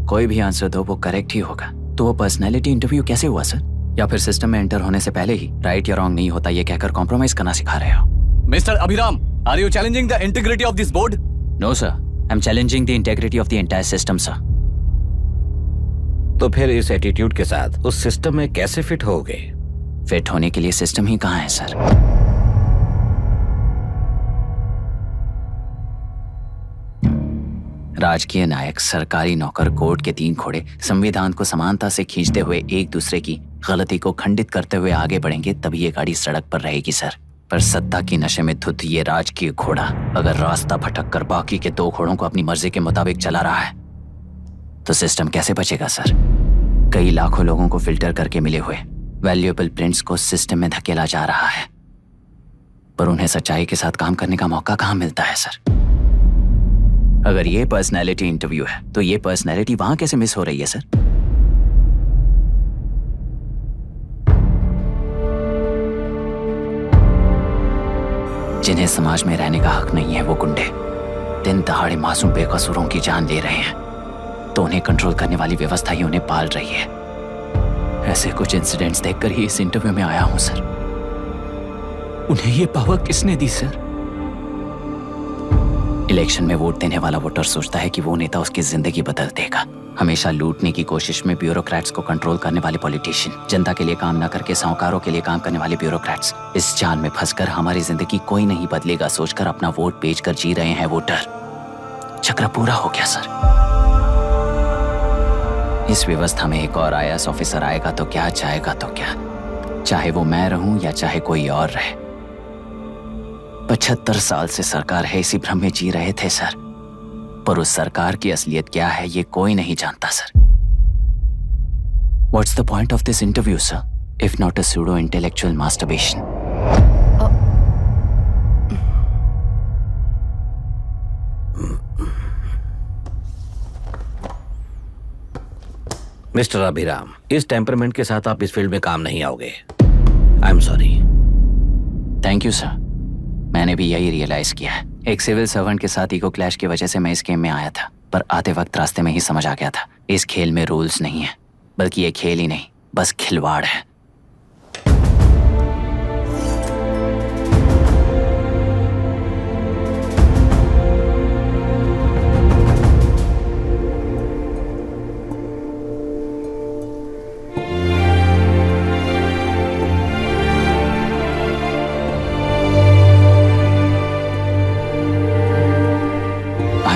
कोई भी आंसर दो, वो करेक्ट ही होगा। तो वो पर्सनैलिटी इंटरव्यू कैसे हुआ सर? या फिर सिस्टम में एंटर होने से पहले ही राइट या रॉन्ग नहीं होता ये कहकर कॉम्प्रोमाइज करना सिखा रहे हो? Mister Abhiram, are you challenging the integrity of this board? No sir, I'm challenging the integrity of the entire system sir. तो फिर इस एटीट्यूड के साथ उस सिस्टम में कैसे फिट होगे? फिट होने के लिए सिस्टम ही कहाँ है सर? राजकीय नायक, सरकारी नौकर, कोर्ट के 3 घोड़े संविधान को समानता से खींचते हुए एक दूसरे की गलती को खंडित करते हुए आगे बढ़ेंगे, तभी ये गाड़ी सड़क पर रहेगी सर। पर सत्ता की नशे में धुत ये राजकीय घोड़ा अगर रास्ता भटक कर बाकी के 2 घोड़ों को अपनी मर्जी के मुताबिक चला रहा है तो सिस्टम कैसे बचेगा सर? कई लाखों लोगों को फिल्टर करके मिले हुए वैल्यूएबल प्रिंट्स को सिस्टम में धकेला जा रहा है, पर उन्हें सच्चाई के साथ काम करने का मौका कहाँ मिलता है सर? अगर ये पर्सनैलिटी इंटरव्यू है तो ये पर्सनैलिटी वहां कैसे मिस हो रही है सर? जिन्हें समाज में रहने का हक नहीं है वो गुंडे दिन दहाड़े मासूम बेकसूरों की जान ले रहे हैं, तो उन्हें कंट्रोल करने वाली व्यवस्था ही उन्हें पाल रही है। ऐसे कुछ इंसिडेंट्स देखकर ही इस इंटरव्यू में आया हूं सर। उन्हें ये पावर किसने दी सर? इलेक्शन में वोट देने वाला वोटर सोचता है कि वो नेता उसकी जिंदगी बदल देगा। हमेशा लूटने की कोशिश में ब्यूरोक्रेट्स को कंट्रोल करने वाले पॉलिटिशियन, जनता के लिए काम ना करके साहूकारों के लिए काम करने वाले ब्यूरोक्रेट्स, इस जाल में फंसकर हमारी जिंदगी कोई नहीं बदलेगा सोचकर अपना वोट बेचकर जी रहे हैं वोटर। चक्र पूरा हो गया सर। इस व्यवस्था में एक और IAS ऑफिसर आएगा तो क्या, जाएगा तो क्या, चाहे वो मैं रहूं या चाहे कोई और रहे। 75 साल से सरकार है इसी भ्रम में जी रहे थे सर, पर उस सरकार की असलियत क्या है ये कोई नहीं जानता sir. What's the point of this interview, sir, if not a pseudo-intellectual masturbation? Mister Abhiram, इस टेम्परमेंट के साथ आप इस फील्ड में काम नहीं आओगे। आई am sorry. Thank you sir. मैंने भी यही रियलाइज किया है। एक सिविल सर्वेंट के साथ ईगो क्लैश की वजह से मैं इस गेम में आया था, पर आते वक्त रास्ते में ही समझ आ गया था इस खेल में रूल्स नहीं है, बल्कि ये खेल ही नहीं बस खिलवाड़ है।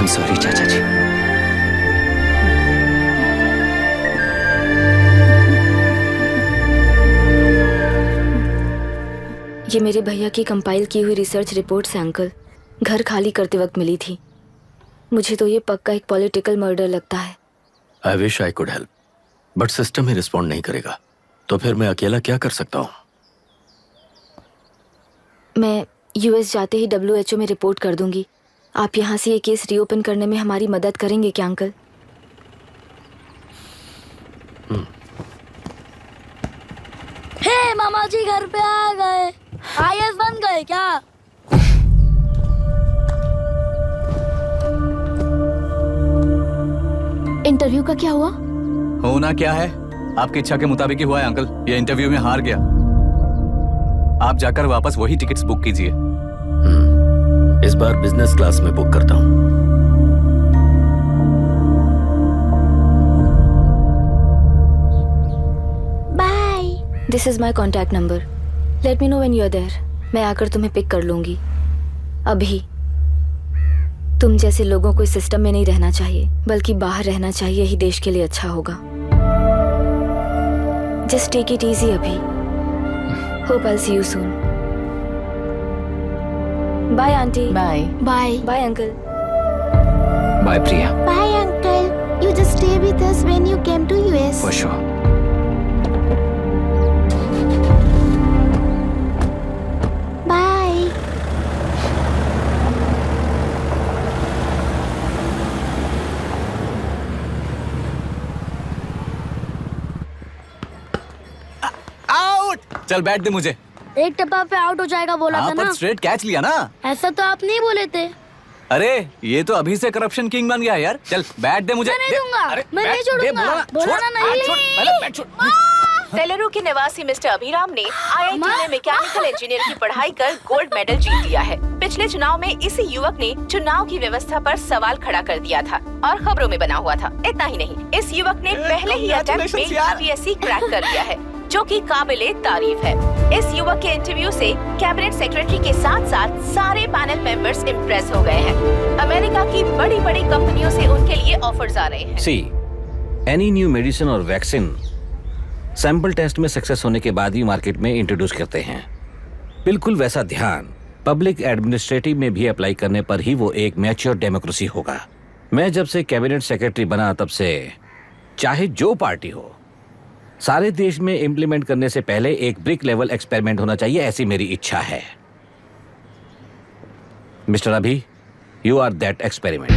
सॉरी चाचा जी। ये मेरे भैया की कंपाइल की हुई रिसर्च रिपोर्ट से अंकल, घर खाली करते वक्त मिली थी। मुझे तो ये पक्का एक पॉलिटिकल मर्डर लगता है। I wish I could help, but system he respond नहीं करेगा, तो फिर मैं अकेला क्या कर सकता हूँ? मैं US जाते ही WHO में रिपोर्ट कर दूंगी। आप यहाँ से ये केस रीओपन करने में हमारी मदद करेंगे क्या अंकल? हे मामा जी घर पे आ गए। IAS बन गए क्या? इंटरव्यू का क्या हुआ? होना क्या है, आपकी इच्छा के मुताबिक ही हुआ है अंकल। ये इंटरव्यू में हार गया। आप जाकर वापस वही टिकट्स बुक कीजिए। इस बार बिजनेस क्लास में बुक करता हूँ। Bye. This is my contact number. Let me know when you are there. मैं आकर तुम्हें पिक कर लूंगी। अभी तुम जैसे लोगों को इस सिस्टम में नहीं रहना चाहिए, बल्कि बाहर रहना चाहिए, ही देश के लिए अच्छा होगा। जस्ट टेक इट इजी अभी। Hope I see you soon. Bye aunty. Bye bye bye uncle. Bye Priya. Bye, Uncle. You just stay with us when you came to US. For sure. Bye. Out. चल बैठ दे मुझे। एक टप्पा पे out हो जाएगा बोला था ना। स्ट्रेट कैच लिया ना। ऐसा तो आप नहीं बोले थे। अरे ये तो अभी से करप्शन किंग बन गया यार। चल बैठ दे मुझे। मैं नहीं दूंगा। मैं नहीं छोड़ूंगा। बोला ना नहीं। सेलेरू के निवासी मिस्टर अभिराम ने IIT में मैकेनिकल इंजीनियर की पढ़ाई कर गोल्ड मेडल जीत लिया है। पिछले चुनाव में इसी युवक ने चुनाव की व्यवस्था पर सवाल खड़ा कर दिया था और खबरों में बना हुआ था। इतना ही नहीं, इस युवक ने पहले ही अटेम्प्ट में UPSC क्रैक कर लिया है, जो कि काबिले तारीफ है। इस युवक के इंटरव्यू से कैबिनेट सेक्रेटरी के साथ साथ सारे पैनल मेंबर्स इम्प्रेस हो गए हैं। अमेरिका की बड़ी बड़ी कंपनियों से उनके लिए ऑफर्स आ रहे हैं। सी एनी न्यू मेडिसिन और वैक्सीन सैंपल टेस्ट में सक्सेस होने के बाद ही मार्केट में इंट्रोड्यूस करते हैं। बिल्कुल वैसा ध्यान पब्लिक एडमिनिस्ट्रेटिव में भी अप्लाई करने पर ही वो एक मैच्योर डेमोक्रेसी होगा। मैं जब से कैबिनेट सेक्रेटरी बना तब से चाहे जो पार्टी हो, सारे देश में इम्प्लीमेंट करने से पहले एक ब्रिक लेवल एक्सपेरिमेंट होना चाहिए, ऐसी मेरी इच्छा है। मिस्टर अभी, यू आर दैट एक्सपेरिमेंट।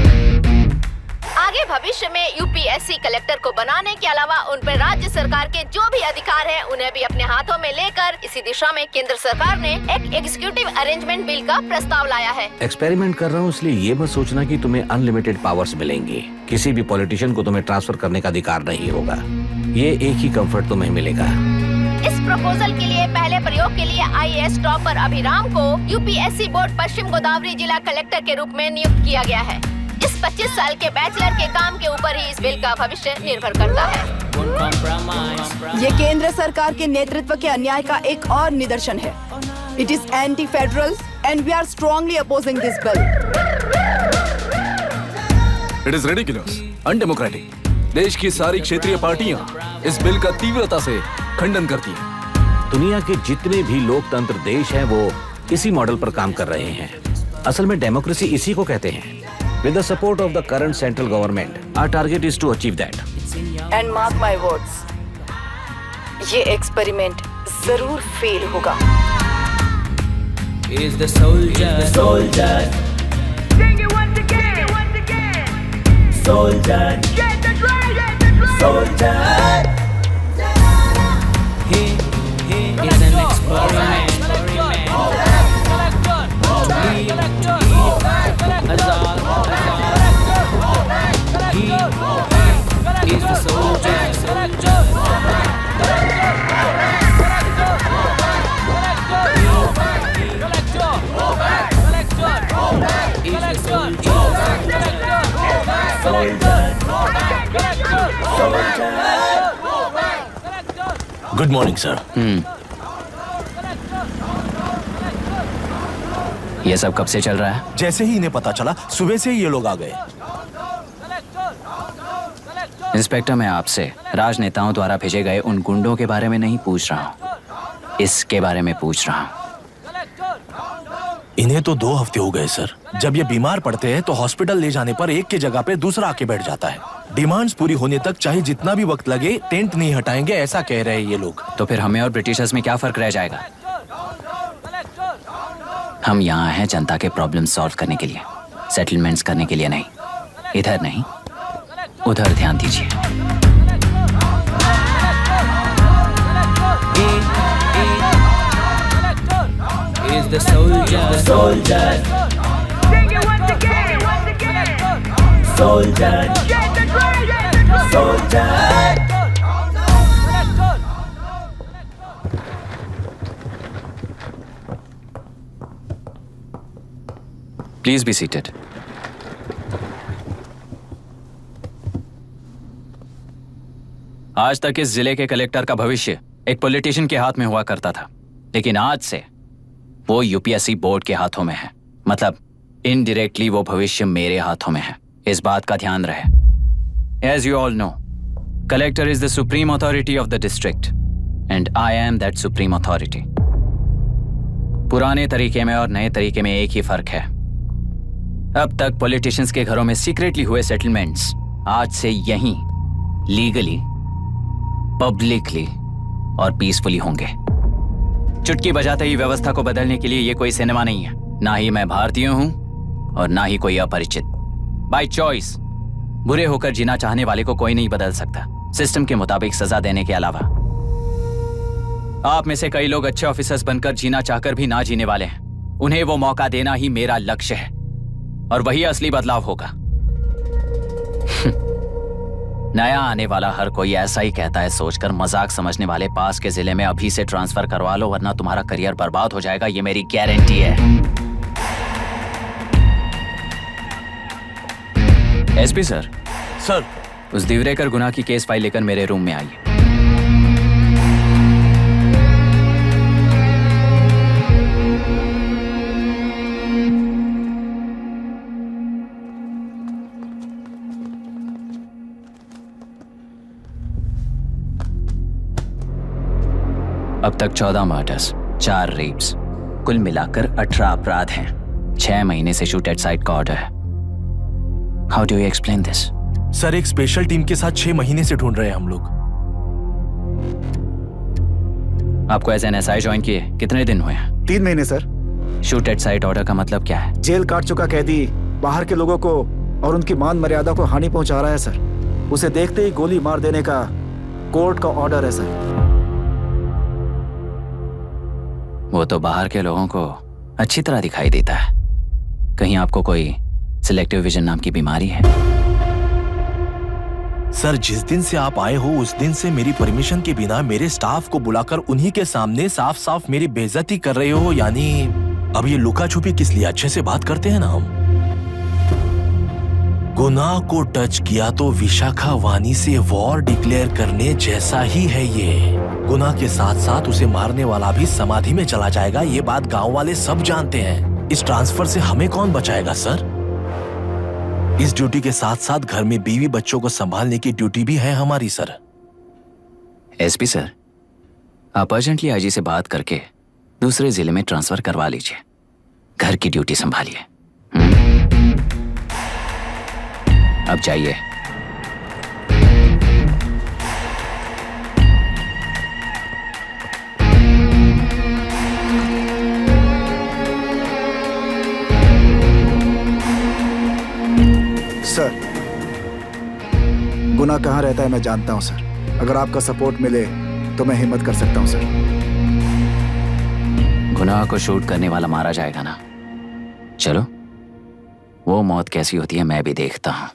आगे भविष्य में UPSC कलेक्टर को बनाने के अलावा उन पर राज्य सरकार के जो भी अधिकार हैं, उन्हें भी अपने हाथों में लेकर इसी दिशा में केंद्र सरकार ने एक एग्जीक्यूटिव अरेंजमेंट बिल का प्रस्ताव लाया है। एक्सपेरिमेंट कर रहा हूँ इसलिए ये मत सोचना कि तुम्हें अनलिमिटेड पावर्स मिलेंगे। किसी भी पॉलिटिशियन को तुम्हें ट्रांसफर करने का अधिकार नहीं होगा। ये एक ही कंफर्ट तुम्हें मिलेगा, इस प्रपोजल के लिए पहले प्रयोग के लिए IAS टॉपर अभिराम को UPSC बोर्ड पश्चिम गोदावरी जिला कलेक्टर के रूप में नियुक्त किया गया है। इस 25 साल के बैचलर के काम के ऊपर ही इस बिल का भविष्य निर्भर करता है। ये केंद्र सरकार के नेतृत्व के अन्याय का एक और निदर्शन है। It is anti federal and we are strongly opposing this bill. It is ridiculous, undemocratic. देश की सारी क्षेत्रीय पार्टियां इस बिल का तीव्रता से खंडन करती हैं। दुनिया के जितने भी लोकतंत्र देश हैं वो इसी मॉडल पर काम कर रहे हैं। असल में डेमोक्रेसी इसी को कहते हैं। With the support of the current central government, our target is to achieve that. And mark my words, ये एक्सपेरिमेंट जरूर फेल होगा। Is the soldier, Sing it once again, Soldier, get the dragon, Soldier. He is an experiment. He is the soldier. Good morning sir. ये सब कब से चल रहा है? जैसे ही इन्हें पता चला सुबह से ही ये लोग आ गए। इंस्पेक्टर, मैं आपसे राजनेताओं द्वारा भेजे गए उन गुंडों के बारे में नहीं पूछ रहा हूँ, इसके बारे में पूछ रहा हूँ। इन्हें तो 2 हफ्ते हो गए सर। जब ये बीमार पड़ते हैं तो हॉस्पिटल ले जाने पर एक की जगह पे दूसरा आके बैठ जाता है। डिमांड्स पूरी होने तक चाहे जितना भी वक्त लगे टेंट नहीं हटाएंगे, ऐसा कह रहे हैं ये लोग। तो फिर हमें और ब्रिटिशर्स में क्या फर्क रह जाएगा? हम यहाँ हैं जनता के प्रॉब्लम सॉल्व करने के लिए, सेटलमेंट्स करने के लिए नहीं। इधर नहीं, उधर ध्यान दीजिए। Is the soldier, Sing it once again, Soldier, get the dragon, Soldier. Please be seated. आज तक इस जिले के कलेक्टर का भविष्य एक पॉलिटिशियन के हाथ में हुआ करता था, लेकिन आज से वो यूपीएससी बोर्ड के हाथों में है। मतलब इनडायरेक्टली वो भविष्य मेरे हाथों में है। इस बात का ध्यान रहे। As you all know, collector is the supreme authority of the district and I am that supreme authority. पुराने तरीके में और नए तरीके में एक ही फर्क है। अब तक पॉलिटिशियंस के घरों में सीक्रेटली हुए सेटलमेंट्स आज से यहीं लीगली, पब्लिकली और पीसफुली होंगे। चुटकी बजाते ही व्यवस्था को बदलने के लिए ये कोई सिनेमा नहीं है। ना ही मैं भारतीय हूं और ना ही कोई अपरिचित। बाय चॉइस बुरे होकर जीना चाहने वाले को कोई नहीं बदल सकता, सिस्टम के मुताबिक सजा देने के अलावा। आप में से कई लोग अच्छे ऑफिसर्स बनकर जीना चाहकर भी ना जीने वाले हैं। उन्हें वो मौका देना ही मेरा लक्ष्य है और वही असली बदलाव होगा। नया आने वाला हर कोई ऐसा ही कहता है सोचकर मजाक समझने वाले पास के जिले में अभी से ट्रांसफर करवा लो, वरना तुम्हारा करियर बर्बाद हो जाएगा। ये मेरी गारंटी है। SP sir. सर। उस दिवरेकर गुनाह की केस फाइल लेकर मेरे रूम में आइए। अब तक 14 मर्डर्स, 4 रेप्स, कुल मिलाकर 18 अपराध हैं। 6 महीने से शूट एट साइट का ऑर्डर है। How do you explain this? Sir, एक स्पेशल टीम के साथ 6 महीने से ढूंढ रहे हैं हम लोग। आपको एज एन एसआई ज्वाइन किए कितने दिन हुए हैं? 3 महीने sir. Shoot at site order का मतलब क्या है? जेल काट चुका कैदी बाहर के लोगों को और उनकी मान मर्यादा को हानि पहुंचा रहा है सर। उसे देखते ही गोली मार देने का कोर्ट का ऑर्डर है सर। वो तो बाहर के लोगों को अच्छी तरह दिखाई देता है। कहीं आपको कोई सिलेक्टिव विजन नाम की बीमारी है? सर, जिस दिन से आप आए हो उस दिन से मेरी परमिशन के बिना मेरे स्टाफ को बुलाकर उन्हीं के सामने साफ साफ मेरी बेइज्जती कर रहे हो। यानी अब ये लुका छुपी किस लिए? अच्छे से बात करते हैं ना हम। गुनाह को टच किया तो विशाखा वानी से वॉर डिक्लेयर करने जैसा ही है ये। गुनाह के साथ साथ उसे मारने वाला भी समाधि में चला जाएगा। ये बात गांव वाले सब जानते हैं। इस ट्रांसफर से हमें कौन बचाएगा सर? इस ड्यूटी के साथ साथ घर में बीवी बच्चों को संभालने की ड्यूटी भी है हमारी सर। एसपी सर, आप अर्जेंटली आईजी से बात करके दूसरे जिले में ट्रांसफर करवा लीजिए। घर की ड्यूटी संभालिए। अब जाइए। सर, गुनाह कहाँ रहता है मैं जानता हूँ सर। अगर आपका सपोर्ट मिले तो मैं हिम्मत कर सकता हूँ सर। गुनाह को शूट करने वाला मारा जाएगा ना? चलो, वो मौत कैसी होती है मैं भी देखता हूँ।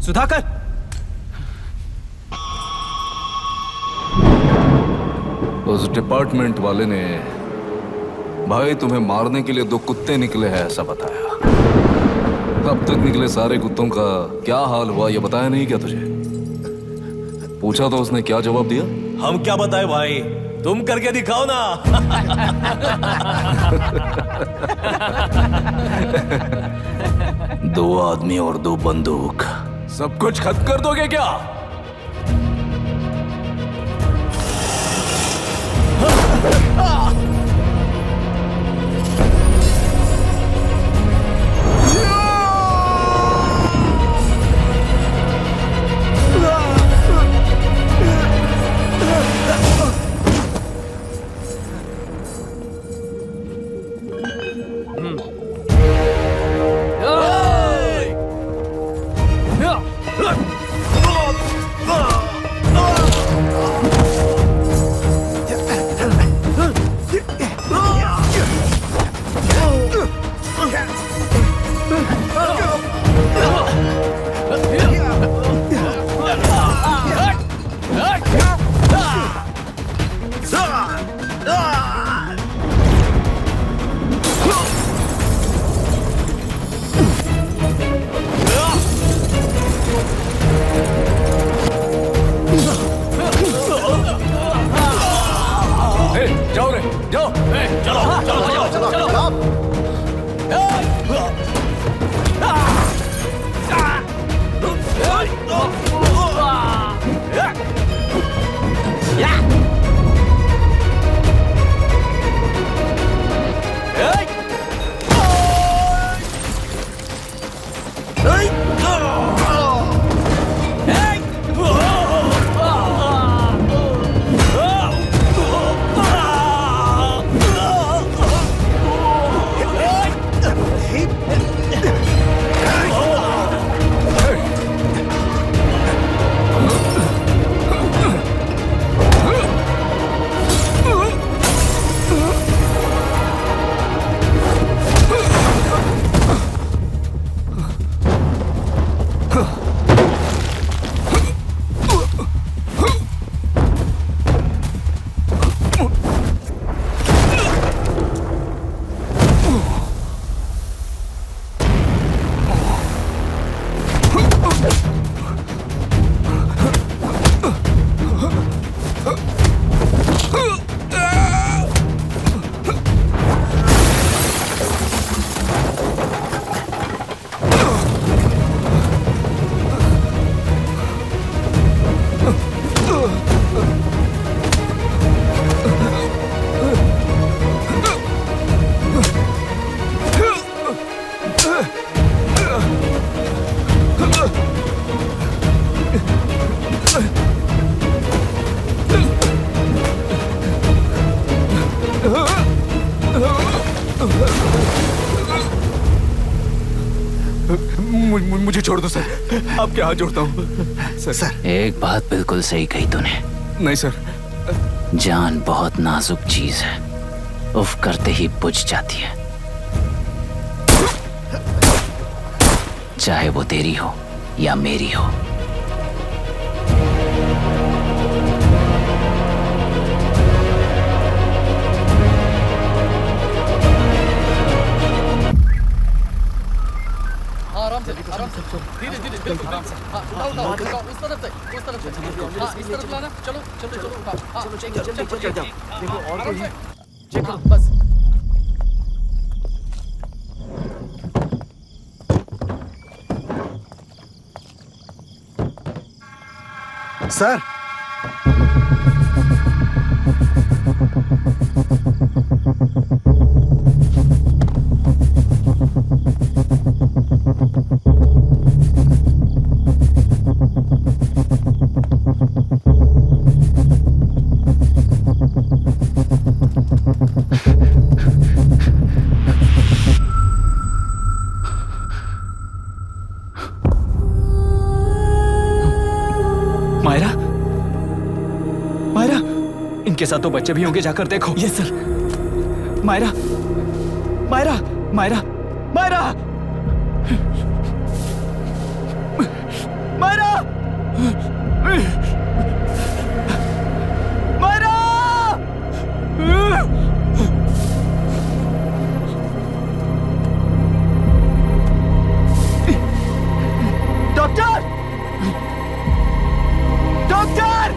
सुधाकर, उस डिपार्टमेंट वाले ने भाई तुम्हें मारने के लिए 2 कुत्ते निकले हैं ऐसा बताया। अब तक निकले सारे कुत्तों का क्या हाल हुआ ये बताया नहीं क्या तुझे? पूछा तो उसने क्या जवाब दिया? हम क्या बताए भाई, तुम करके दिखाओ ना। 2 आदमी और 2 बंदूक, सब कुछ खत्म कर दोगे क्या? मुझे छोड़ दो सर, आपके हाथ जोड़ता हूँ सर। एक बात बिल्कुल सही कही तूने। नहीं सर। जान बहुत नाजुक चीज है, उफ करते ही बुझ जाती है, चाहे वो तेरी हो या मेरी हो। आराम से धीरे धीरे आराम से। हाँ, उठाओ उस तरफ से हाँ, इस तरफ लाना। चलो चलो चलो उठाओ। हाँ, चल जाओ। देखो और कोई है, चेक करो बस। सर मायरा, मायरा, इनके साथ तो बच्चे भी होंगे, जाकर देखो। Yes sir. Myra, Myra, Myra, Myra, Myra, Myra. Doctor, doctor!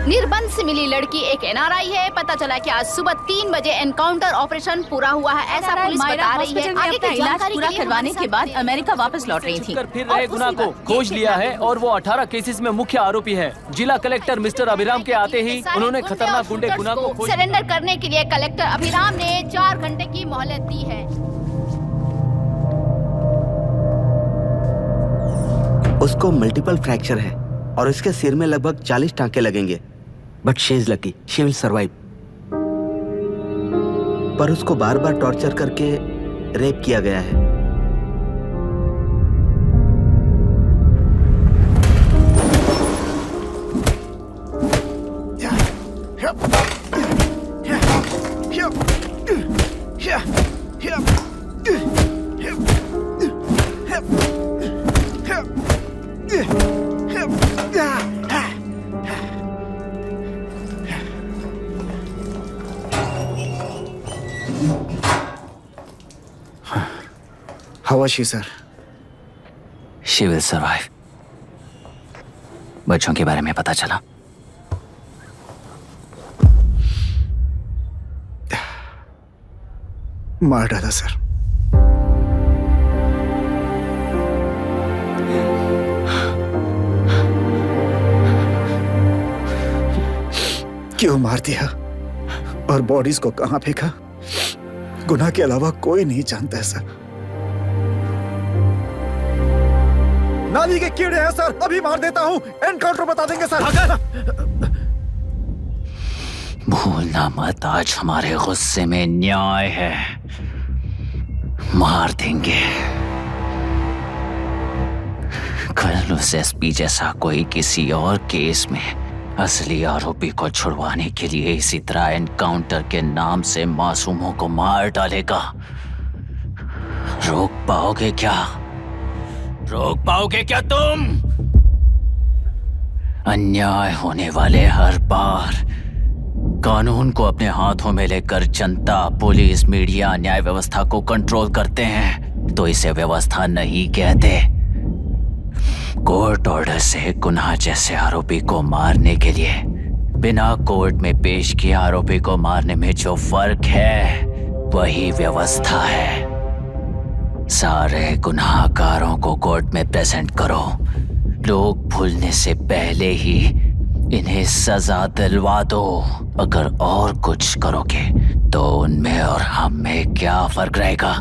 निर्बंध से मिली लड़की एक एनआरआई है। पता चला कि आज सुबह 3 बजे एनकाउंटर ऑपरेशन पूरा हुआ है, ऐसा पुलिस बता रही है। आगे अपना की इलाज जानकारी पूरा के लिए करवाने हमारे के बाद साथ अमेरिका वापस लौट रही थी। फिर रहे गुना को खोज लिया है और वो 18 केसेस में मुख्य आरोपी है। जिला कलेक्टर मिस्टर अभिराम के आते ही उन्होंने खतरनाक गुंडे गुना को खोज सरेंडर करने के लिए कलेक्टर अभिराम ने 4 घंटे की मोहलत दी है। उसको मल्टीपल फ्रैक्चर है और इसके सिर में लगभग 40 टांके लगेंगे, but she is lucky, she will survive. पर उसको बार बार टॉर्चर करके रेप किया गया है। How was she, sir? She will survive. बच्चों के बारे में पता चला? मार डाला सर। क्यों मार दिया और बॉडीज को कहां फेंका, गुनाह के अलावा कोई नहीं जानता है सर। नाली के कीड़े हैं सर, अभी मार देता हूं, एनकाउंटर बता देंगे सर। भूलना मत, आज हमारे गुस्से में न्याय है, मार देंगे। कल उस एसपी जैसा कोई किसी और केस में असली आरोपी को छुड़वाने के लिए इसी तरह एनकाउंटर के नाम से मासूमों को मार डालेगा। रोक पाओगे क्या? रोक पाओगे क्या तुम? अन्याय होने वाले हर बार कानून को अपने हाथों में लेकर जनता, पुलिस, मीडिया, न्याय व्यवस्था को कंट्रोल करते हैं, तो इसे व्यवस्था नहीं कहते। कोर्ट ऑर्डर से गुनाह जैसे आरोपी को मारने के लिए बिना कोर्ट में पेश किए आरोपी को मारने में जो फर्क है वही व्यवस्था है। सारे गुनाहगारों को कोर्ट में प्रेजेंट करो, लोग भूलने से पहले ही इन्हें सजा दिलवा दो। अगर और कुछ करोगे तो उनमें और हम में क्या फर्क रहेगा?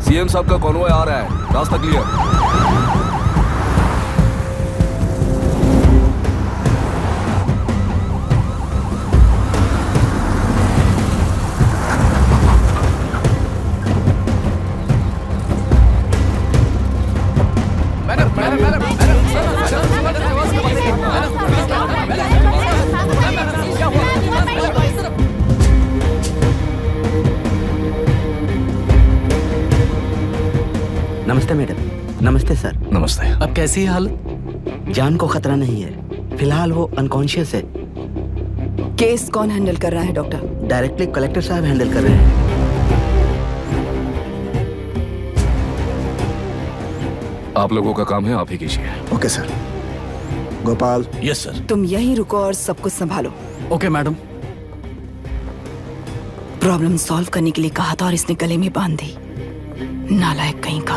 सीएम साहब का कॉन्वॉय आ रहा है, रास्ता क्लियर। नमस्ते मैडम। नमस्ते सर। नमस्ते। अब कैसी है हालत? जान को खतरा नहीं है, फिलहाल वो अनकॉन्शियस है। केस कौन हैंडल कर रहा है डॉक्टर? डायरेक्टली कलेक्टर साहब हैंडल कर रहे हैं। आप लोगों का काम है, आप ही कीजिए। Okay sir. Gopal. Yes sir. तुम यहीं रुको और सब कुछ संभालो। Okay madam. प्रॉब्लम सॉल्व करने के लिए कहा था और इसने गले में बांध दी। नालायक कहीं का।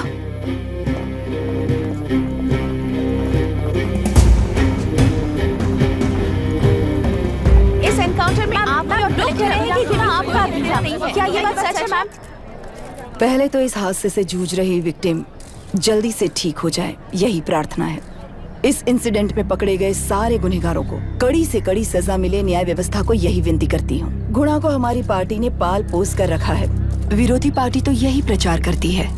इस एनकाउंटर में आप लोग कह रहे हैं कि बिना आपका नहीं है। क्या ये बात सच है मैम? पहले तो इस हादसे से जूझ रही विक्टिम जल्दी से ठीक हो जाए, यही प्रार्थना है। इस इंसिडेंट में पकड़े गए सारे गुनहगारों को कड़ी से कड़ी सजा मिले, न्याय व्यवस्था को यही विनती करती हूँ। गुणा को हमारी पार्टी ने पाल पोस कर रखा है। विरोधी पार्टी तो यही प्रचार करती है।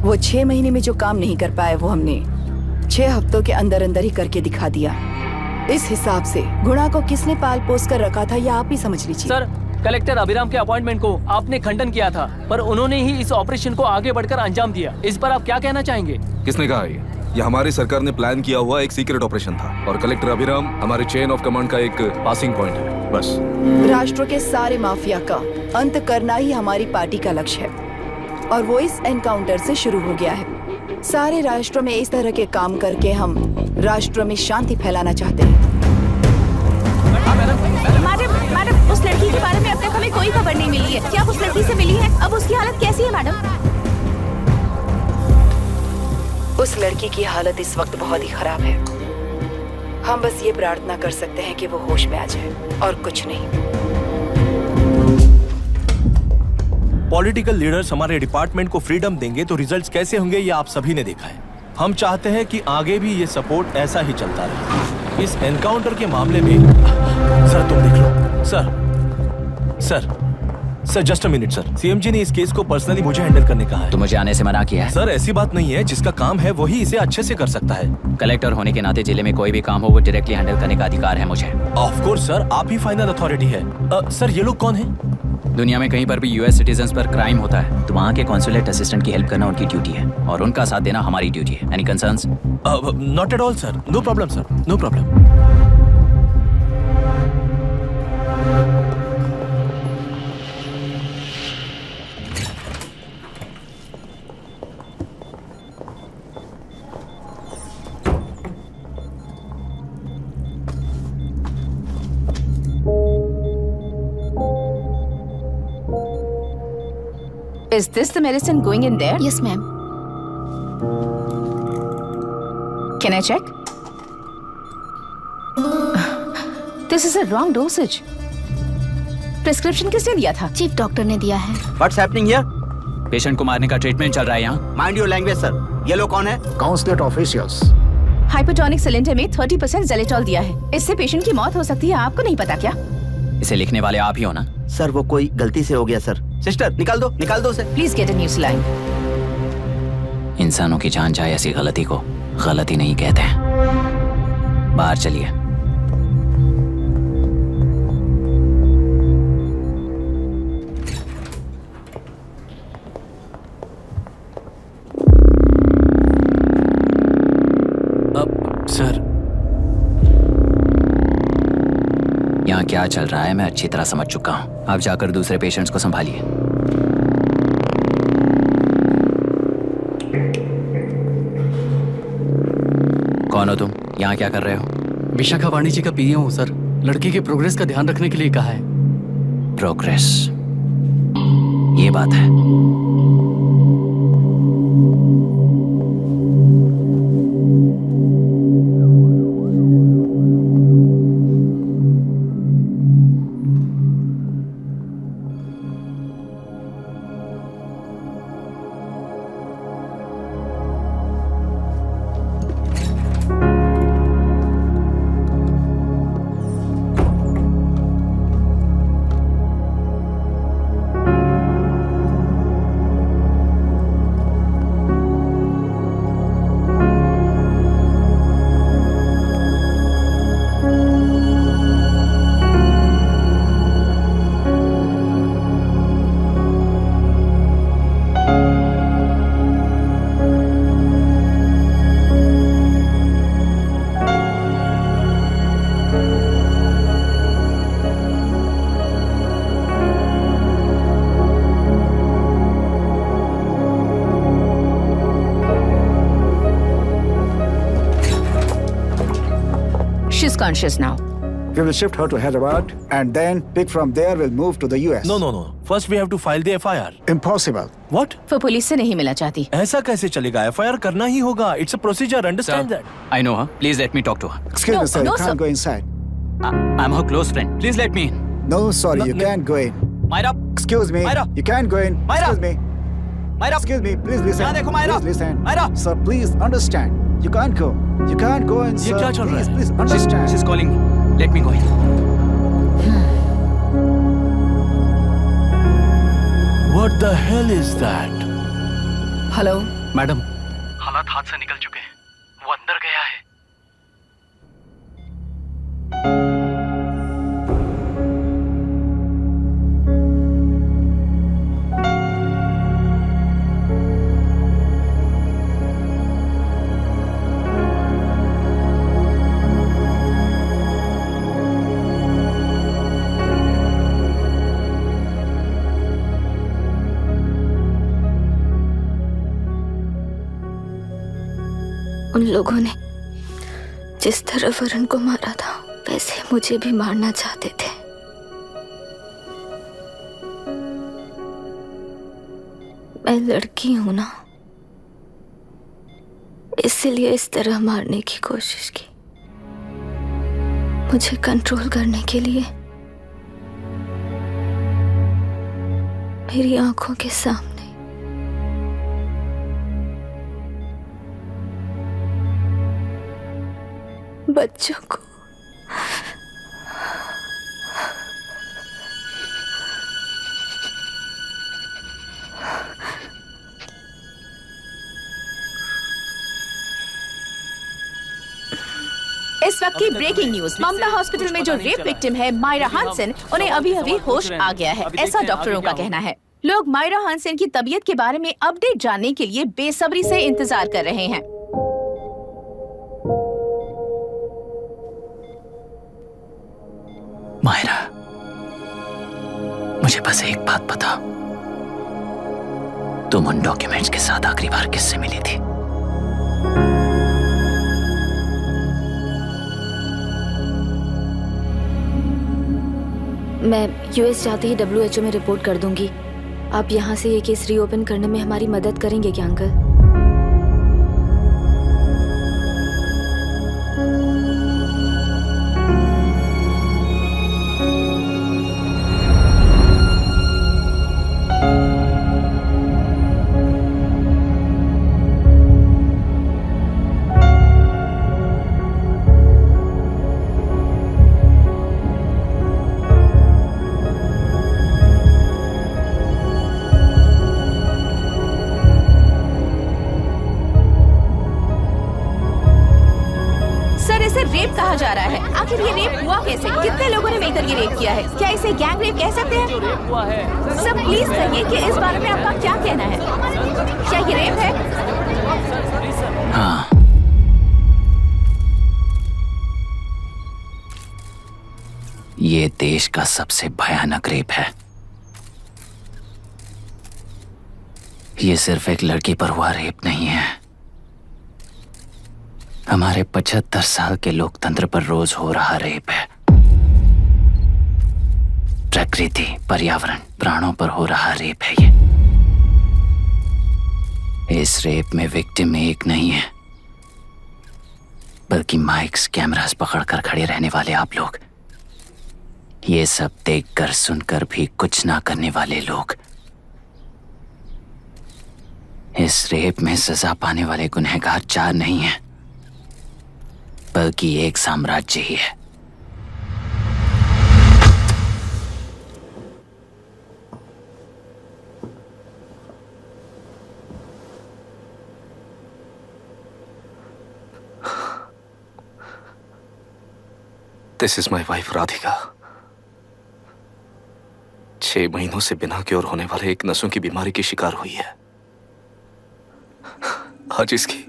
वो 6 महीने में जो काम नहीं कर पाए वो हमने 6 हफ्तों के अंदर अंदर ही करके दिखा दिया। इस हिसाब से गुणा को किसने पाल पोस कर रखा था, यह आप ही समझ लीजिए। सर, कलेक्टर अभिराम के अपॉइंटमेंट को आपने खंडन किया था, पर उन्होंने ही इस ऑपरेशन को आगे बढ़कर अंजाम दिया। इस पर आप क्या कहना चाहेंगे? किसने कहा ये हमारी सरकार ने प्लान किया हुआ एक सीक्रेट ऑपरेशन था और कलेक्टर अभिराम हमारे चेन ऑफ कमांड का एक पासिंग पॉइंट है, बस। राष्ट्र के सारे माफिया का अंत करना ही हमारी पार्टी का लक्ष्य है और वो इस एनकाउंटर से शुरू हो गया है। सारे राष्ट्र में इस तरह के काम करके हम राष्ट्र में शांति फैलाना चाहते हैं। मैडम, उस लड़की के बारे में अब तक हमें कोई खबर नहीं मिली है। क्या आप उस लड़की से मिली हैं? अब उसकी हालत कैसी है मैडम? उस लड़की की हालत इस वक्त बहुत ही खराब है। हम बस ये प्रार्थना कर सकते हैं कि वो होश में आ जाए और कुछ नहीं। पॉलिटिकल लीडर्स हमारे डिपार्टमेंट को फ्रीडम देंगे तो रिजल्ट्स कैसे होंगे ये आप सभी ने देखा है। हम चाहते हैं कि आगे भी ये सपोर्ट ऐसा ही चलता रहे। इस एनकाउंटर के मामले में सर तुम देख लो। Sir just a minute sir. CMG ने इस केस को पर्सनली मुझे हैंडल करने कहा है। तो मुझे आने से मना किया है। सर ऐसी बात नहीं है, जिसका काम है वही इसे अच्छे से कर सकता है। कलेक्टर होने के नाते जिले में कोई भी काम हो वो डायरेक्टली हैंडल करने का अधिकार है मुझे। ऑफ कोर्स सर, आप ही फाइनल अथॉरिटी है। सर ये लोग कौन हैं? दुनिया में कहीं पर भी यूएस सिटीजन्स पर क्राइम होता है तो वहाँ के कॉन्सुलेट असिस्टेंट की हेल्प करना उनकी ड्यूटी है और उनका साथ देना हमारी ड्यूटी है। Any concerns? Not at all sir, no problem sir, no problem. Is this the medicine going in there? Yes, ma'am. Can I check? This is a wrong dosage. Prescription किसने दिया था? चीफ डॉक्टर ने दिया है। What's happening here? Patient को मारने का treatment चल रहा है यहाँ। Mind your language, sir. ये लोग कौन है? Consulate officials. हाइपोटोनिक सिलेंडर में 30% जेलेटॉल दिया है। इससे पेशेंट की मौत हो सकती है। आपको नहीं पता क्या? इसे लिखने वाले आप ही हो ना? सर वो कोई गलती से हो गया सर। सिस्टर निकाल दो उसे। Please get a new saline. इंसानों की जान जाए ऐसी गलती को गलती नहीं कहते हैं। बाहर चलिए। सर यहाँ क्या चल रहा है मैं अच्छी तरह समझ चुका हूँ। आप जाकर दूसरे पेशेंट्स को संभालिए। कौन हो तुम? यहाँ क्या कर रहे हो? विशाखा वाणी जी का पीए हूँ सर। लड़की के प्रोग्रेस का ध्यान रखने के लिए कहा है। प्रोग्रेस, ये बात है। She's conscious now. We will shift her to Hyderabad and then pick from there. We'll move to the US. No. First we have to file the FIR. Impossible. What? वो पुलिस से नहीं मिलना चाहती। ऐसा कैसे चलेगा? FIR करना ही होगा. It's a procedure. Understand that? I know her. Please let me talk to her. Excuse me, sir. You can't go inside. I'm her close friend. Please let me in. No, sorry, you can't go in. Myra. Excuse me. Myra. You can't go in. Myra. Excuse me. Myra. Excuse me. Please listen. यहाँ देखो Myra. Please listen. Myra. Sir, please understand. You can't go. You can't go in, sir. ये क्या चल रहा है? Please understand. She's calling me. Let me go in. What the hell is that? Hello madam, हालात हाथ से निकल चुके हैं। वो अंदर गया है। उन लोगों ने जिस तरह वरुण को मारा था वैसे मुझे भी मारना चाहते थे। मैं लड़की हूं ना, इसलिए इस तरह मारने की कोशिश की। मुझे कंट्रोल करने के लिए मेरी आंखों के सामने बच्चों को इस वक्त की ब्रेकिंग न्यूज। ममता हॉस्पिटल में जो रेप विक्टिम है मायरा हानसन, उन्हें अभी अभी होश आ गया है, ऐसा डॉक्टरों का कहना है। लोग मायरा हानसन की तबीयत के बारे में अपडेट जानने के लिए बेसब्री से इंतजार कर रहे हैं। मायरा, मुझे बस एक बात बता, तुम उन डॉक्यूमेंट्स के साथ आखिरी बार किससे मिली थी? मैं यूएस जाते ही WHO में रिपोर्ट कर दूंगी। आप यहाँ से ये केस रीओपन करने में हमारी मदद करेंगे क्या अंकल? कहा जा रहा है, आखिर ये रेप हुआ कैसे? कितने लोगों ने मिलकर ये रेप किया है? क्या इसे गैंग रेप कह सकते हैं? सब प्लीज कहिए कि इस बारे में आपका क्या कहना है? क्या ये रेप है? हाँ, ये देश का सबसे भयानक रेप है। ये सिर्फ एक लड़की पर हुआ रेप नहीं है, हमारे 75 साल के लोकतंत्र पर रोज हो रहा रेप है। प्रकृति, पर्यावरण, प्राणों पर हो रहा रेप है ये। इस रेप में विक्टिम एक नहीं है, बल्कि माइक्स, कैमरास पकड़कर खड़े रहने वाले आप लोग, ये सब देखकर सुनकर भी कुछ ना करने वाले लोग। इस रेप में सजा पाने वाले गुनहगार 4 नहीं हैं, बल्कि एक साम्राज्य ही है। This is my wife Radhika. 6 महीनों से बिना क्योर होने वाले एक नसों की बीमारी की शिकार हुई है। आज इसकी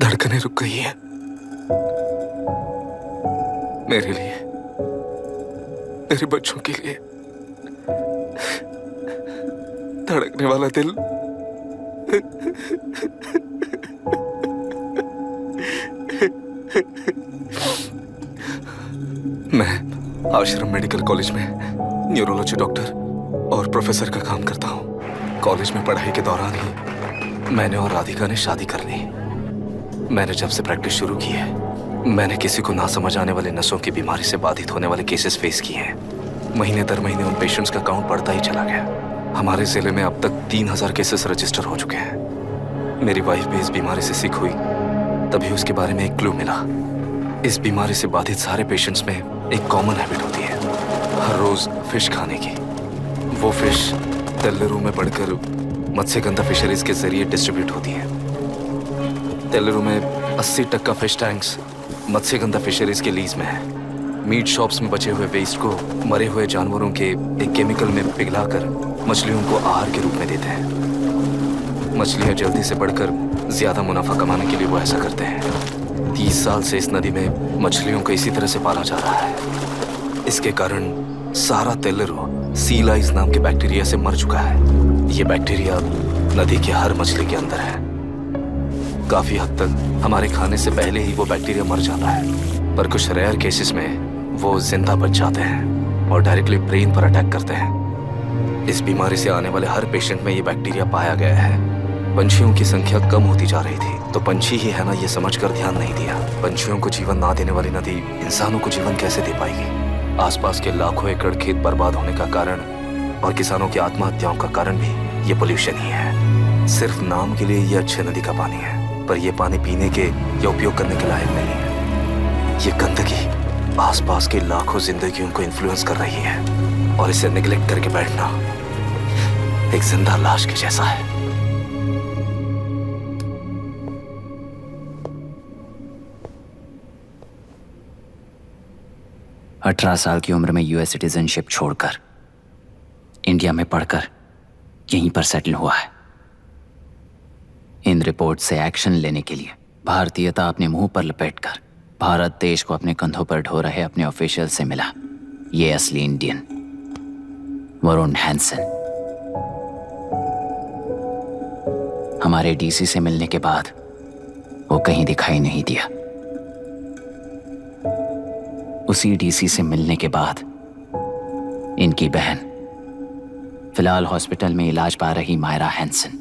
धड़कनें रुक गई हैं। मेरे लिए, मेरे बच्चों के लिए धड़कने वाला दिल आश्रम मेडिकल कॉलेज में न्यूरोलॉजी डॉक्टर और प्रोफेसर का काम करता हूँ। कॉलेज में पढ़ाई के दौरान ही मैंने और राधिका ने शादी कर ली। मैंने जब से प्रैक्टिस शुरू की है, मैंने किसी को ना समझ आने वाले नसों की बीमारी से बाधित होने वाले केसेस फेस किए हैं। महीने दर महीने उन पेशेंट्स का काउंट बढ़ता ही चला गया। हमारे जिले में अब तक 3000 केसेस रजिस्टर हो चुके हैं। मेरी वाइफ भी इस बीमारी से सिक हुई, तभी उसके बारे में एक क्लू मिला। इस बीमारी से बाधित सारे पेशेंट्स में एक कॉमन हैबिट होती है, हर रोज फिश खाने की। वो फिश तेल्लेरू में बढ़कर मत्स्यगंधा फिशरीज के जरिए डिस्ट्रीब्यूट होती है। तेल्लेरू में 80% फिश टैंक्स मत्स्यगंधा फिशरीज के लीज में है। मीट शॉप्स में बचे हुए वेस्ट को मरे हुए जानवरों के एक केमिकल में पिघलाकर मछलियों को आहार के रूप में देते हैं। मछलियां जल्दी से बढ़कर ज्यादा मुनाफा कमाने के लिए वो ऐसा करते हैं। 30 साल से इस नदी में मछलियों को इसी तरह से पाला जा रहा है। इसके कारण सारा तेल्लेरू सी लाइस नाम के बैक्टीरिया से मर चुका है। ये बैक्टीरिया नदी के हर मछली के अंदर है। काफी हद तक हमारे खाने से पहले ही वो बैक्टीरिया मर जाता है, पर कुछ रेयर केसेस में वो जिंदा बच जाते हैं और डायरेक्टली ब्रेन पर अटैक करते हैं। इस बीमारी से आने वाले हर पेशेंट में ये बैक्टीरिया पाया गया है। पंछियों की संख्या कम होती जा रही थी, तो पंछी ही है ना ये समझकर ध्यान नहीं दिया। पंछियों को जीवन ना देने वाली नदी इंसानों को जीवन कैसे दे पाएगी? आसपास के लाखों एकड़ खेत बर्बाद होने का कारण और किसानों की आत्महत्याओं का कारण भी ये पोल्यूशन ही है। सिर्फ नाम के लिए ये अच्छे नदी का पानी है, पर यह पानी पीने के या उपयोग करने के लायक नहीं है। ये गंदगी आसपास के लाखों जिंदगियों को इन्फ्लुएंस कर रही है और इसे निगलेक्ट करके बैठना एक जिंदा लाश के जैसा है। अठारह साल की उम्र में यूएस सिटीजनशिप छोड़कर इंडिया में पढ़कर यहीं पर सेटल हुआ है। इन रिपोर्ट से एक्शन लेने के लिए भारतीयता अपने मुंह पर लपेटकर भारत देश को अपने कंधों पर ढो रहे अपने ऑफिशियल से मिला ये असली इंडियन वरुण हैंसन। हमारे डीसी से मिलने के बाद वो कहीं दिखाई नहीं दिया। उसी डीसी से मिलने के बाद इनकी बहन, फिलहाल हॉस्पिटल में इलाज पा रही मायरा हैंसन,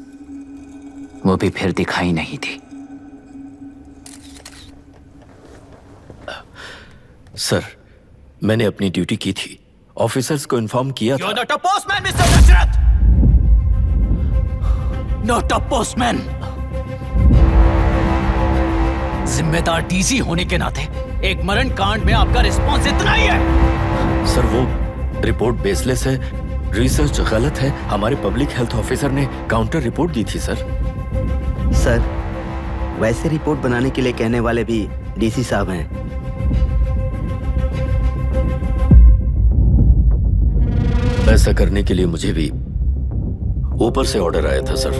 वो भी फिर दिखाई नहीं दी। सर, मैंने अपनी ड्यूटी की थी, ऑफिसर्स को इन्फॉर्म किया था। You're not a postman, Mr. Dasharath! Not a postman! जिम्मेदार डीसी होने के नाते एक मरण कांड में आपका रिस्पॉन्स इतना ही है। सर, वो रिपोर्ट बेसलेस है, रिसर्च गलत है। हमारे पब्लिक हेल्थ ऑफिसर ने काउंटर रिपोर्ट दी थी सर। सर, वैसे रिपोर्ट बनाने के लिए कहने वाले भी डीसी साहब हैं। ऐसा करने के लिए मुझे भी ऊपर से ऑर्डर आया था sir.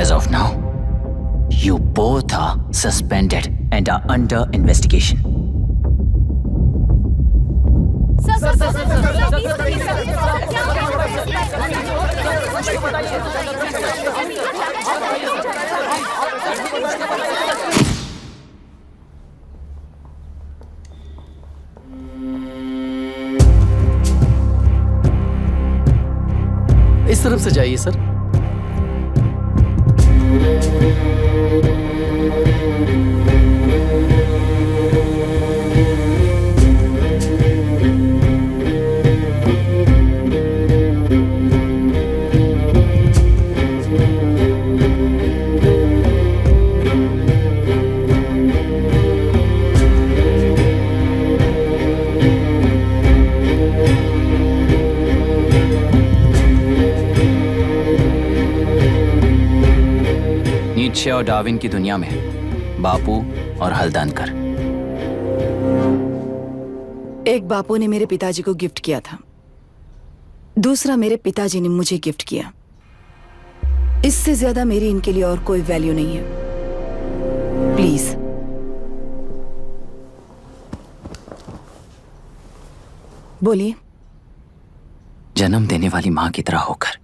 As of now, you both are suspended and are under investigation. इस तरफ से जाइए सर। नीत्शे और डार्विन की दुनिया में बापू और हल्दानकर। एक बापू ने मेरे पिताजी को गिफ्ट किया था, दूसरा मेरे पिताजी ने मुझे गिफ्ट किया। इससे ज्यादा मेरी इनके लिए और कोई वैल्यू नहीं है। प्लीज बोलिए। जन्म देने वाली मां की तरह होकर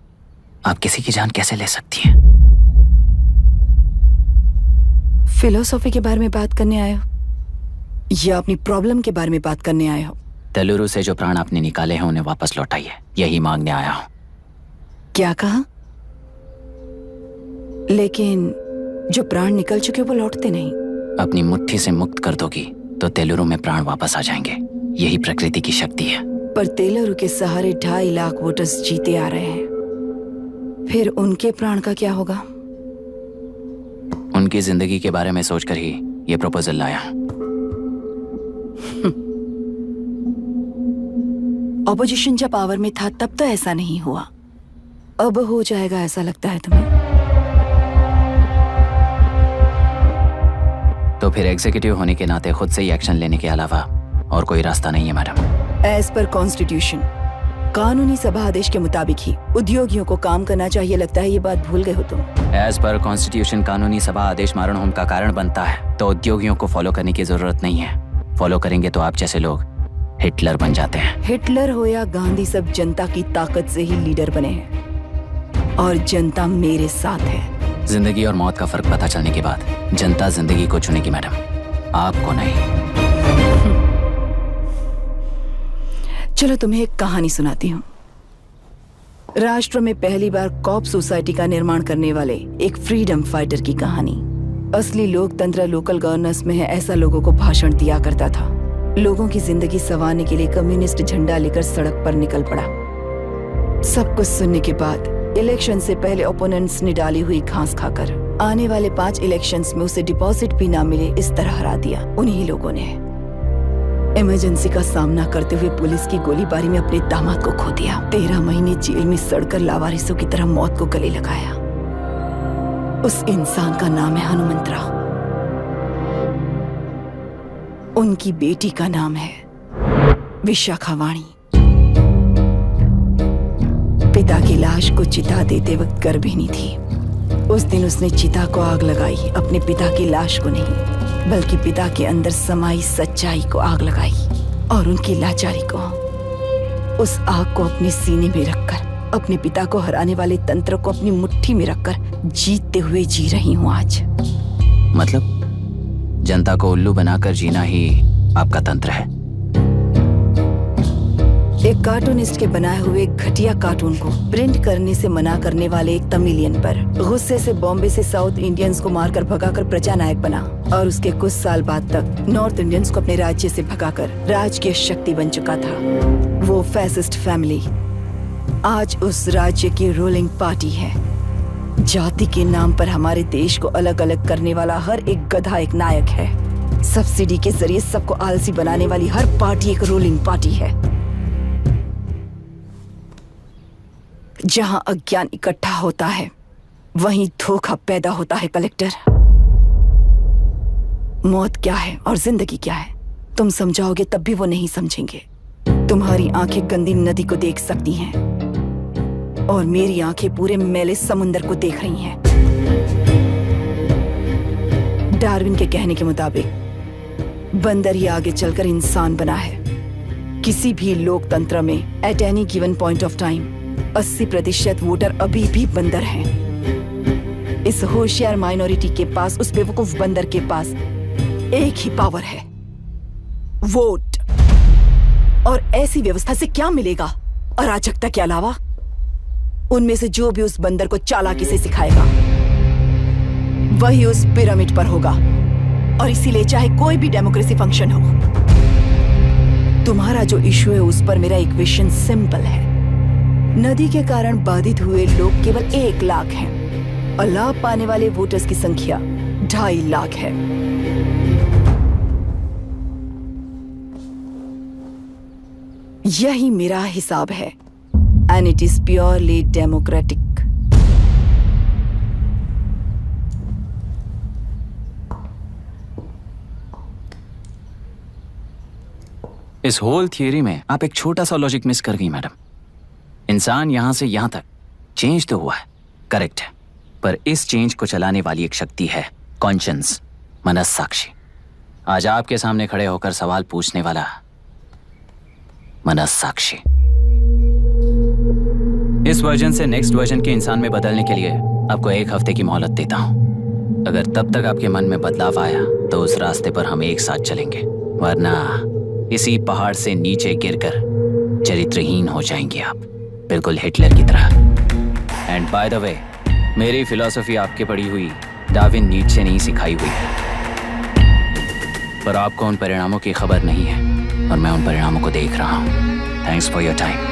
आप किसी की जान कैसे ले सकती हैं? फिलोसॉफी के बारे में बात करने आए हो या अपनी प्रॉब्लम के बारे में बात करने आए हो? तेलुरु से जो प्राण आपने निकाले हैं उन्हें वापस लौटाइए, यही मांगने आया हूं। क्या कहा? लेकिन जो प्राण निकल चुके वो लौटते नहीं। अपनी मुट्ठी से मुक्त कर दोगी तो तेलुरु में प्राण वापस आ जाएंगे, यही प्रकृति की शक्ति है। पर तेलुरु के सहारे 2.5 लाख वोटर्स जीते आ रहे हैं, फिर उनके प्राण का क्या होगा? उनकी जिंदगी के बारे में सोचकर ही ये प्रपोजल लाया। ऑपोजिशन जब पावर में था तब तो ऐसा नहीं हुआ, अब हो जाएगा ऐसा लगता है तुम्हें? तो फिर एग्जीक्यूटिव होने के नाते खुद से ही एक्शन लेने के अलावा और कोई रास्ता नहीं है मैडम। एज पर कॉन्स्टिट्यूशन, कानूनी सभा आदेश के मुताबिक ही उद्योगियों को काम करना चाहिए। लगता है ये बात भूल गए हो तुम। एज पर कॉन्स्टिट्यूशन कानूनी सभा आदेश मारण होम का कारण बनता है, तो उद्योगियों को फॉलो करने की जरूरत नहीं है। फॉलो करेंगे तो आप जैसे लोग हिटलर बन जाते हैं। हिटलर हो या गांधी, सब जनता की ताकत से ही लीडर बने हैं और जनता मेरे साथ है। जिंदगी और मौत का फर्क पता चलने के बाद जनता जिंदगी को चुनेगी मैडम, आपको नहीं। चलो तुम्हें एक कहानी सुनाती हूँ। राष्ट्र में पहली बार कॉप सोसाइटी का निर्माण करने वाले एक फ्रीडम फाइटर की कहानी। असली लोकतंत्र लोकल गवर्नेंस में है, ऐसा लोगों को भाषण दिया करता था। लोगों की जिंदगी संवारने के लिए कम्युनिस्ट झंडा लेकर सड़क पर निकल पड़ा। सब कुछ सुनने के बाद इलेक्शन से पहले ओपोनेंट्स ने डाली हुई घास खाकर आने वाले 5 इलेक्शंस में उसे डिपॉजिट भी ना मिले, इस तरह हरा दिया। उन्हीं लोगों ने इमरजेंसी का सामना करते हुए पुलिस की गोलीबारी में अपने दामाद को खो दिया। 13 महीने जेल में सड़कर लावारिसों की तरह मौत को गले लगाया। उस इंसान का नाम है हनुमंतराव। उनकी बेटी का नाम है विशाखावाणी। पिता की लाश को चिता देते वक्त गर्भिणी थी। उस दिन उसने चिता को आग लगाई, अपने पिता की लाश को नहीं, बल्कि पिता के अंदर समाई सच्चाई को आग लगाई और उनकी लाचारी को। उस आग को अपने सीने में रखकर, अपने पिता को हराने वाले तंत्र को अपनी मुट्ठी में रखकर जीतते हुए जी रही हूँ आज। मतलब जनता को उल्लू बनाकर जीना ही आपका तंत्र है? एक कार्टूनिस्ट के बनाए हुए घटिया कार्टून को प्रिंट करने से मना करने वाले एक तमिलियन पर गुस्से से बॉम्बे से साउथ इंडियंस को मारकर भगाकर प्रजा नायक बना और उसके कुछ साल बाद तक नॉर्थ इंडियंस को अपने राज्य से भगाकर राजकीय शक्ति बन चुका था। वो फैसिस्ट फैमिली आज उस राज्य की रूलिंग पार्टी है। जाति के नाम पर हमारे देश को अलग अलग करने वाला हर एक गधा एक नायक है। सब्सिडी के जरिए सबको आलसी बनाने वाली हर पार्टी एक रूलिंग पार्टी है। जहां अज्ञान इकट्ठा होता है वहीं धोखा पैदा होता है। कलेक्टर, मौत क्या है और जिंदगी क्या है तुम समझाओगे तब भी वो नहीं समझेंगे। तुम्हारी आंखें गंदी नदी को देख सकती हैं और मेरी आंखें पूरे मैले समुंदर को देख रही हैं। डार्विन के कहने के मुताबिक बंदर ही आगे चलकर इंसान बना है। किसी भी लोकतंत्र में at any given point of time 80% voter अभी भी बंदर हैं। इस होशियार माइनॉरिटी के पास, उस बेवकूफ बंदर के पास एक ही पावर है, वोट। और ऐसी व्यवस्था से क्या मिलेगा अराजकता के अलावा? उनमें से जो भी उस बंदर को चालाकी से सिखाएगा वही उस पिरामिड पर होगा। और इसीलिए चाहे कोई भी डेमोक्रेसी फंक्शन हो, तुम्हारा जो इशू है उस पर मेरा इक्वेशन सिंपल है। नदी के कारण बाधित हुए लोग केवल 1 लाख हैं और लाभ पाने वाले वोटर्स की संख्या 2.5 लाख है। यही मेरा हिसाब है and it is purely democratic. इस होल थियरी में आप एक छोटा सा लॉजिक मिस कर गई मैडम। इंसान यहां से यहां तक चेंज तो हुआ है, करेक्ट है, पर इस चेंज को चलाने वाली एक शक्ति है, कॉन्शियंस, मनस्साक्षी। आज आपके सामने खड़े होकर सवाल पूछने वाला मनस्साक्षी। इस वर्जन से नेक्स्ट वर्जन के इंसान में बदलने के लिए आपको 1 हफ्ते की मोहलत देता हूं। अगर तब तक आपके मन में बदलाव आया तो उस रास्ते पर हम एक साथ चलेंगे, वरना इसी पहाड़ से नीचे गिरकर चरित्रहीन हो जाएंगे आप, बिल्कुल हिटलर की तरह। एंड बाय द वे, मेरी फिलॉसफी आपके पढ़ी हुई डार्विन नीचे नहीं सिखाई हुई है, पर आपको उन परिणामों की खबर नहीं है और मैं उन परिणामों को देख रहा हूं। Thanks for your time.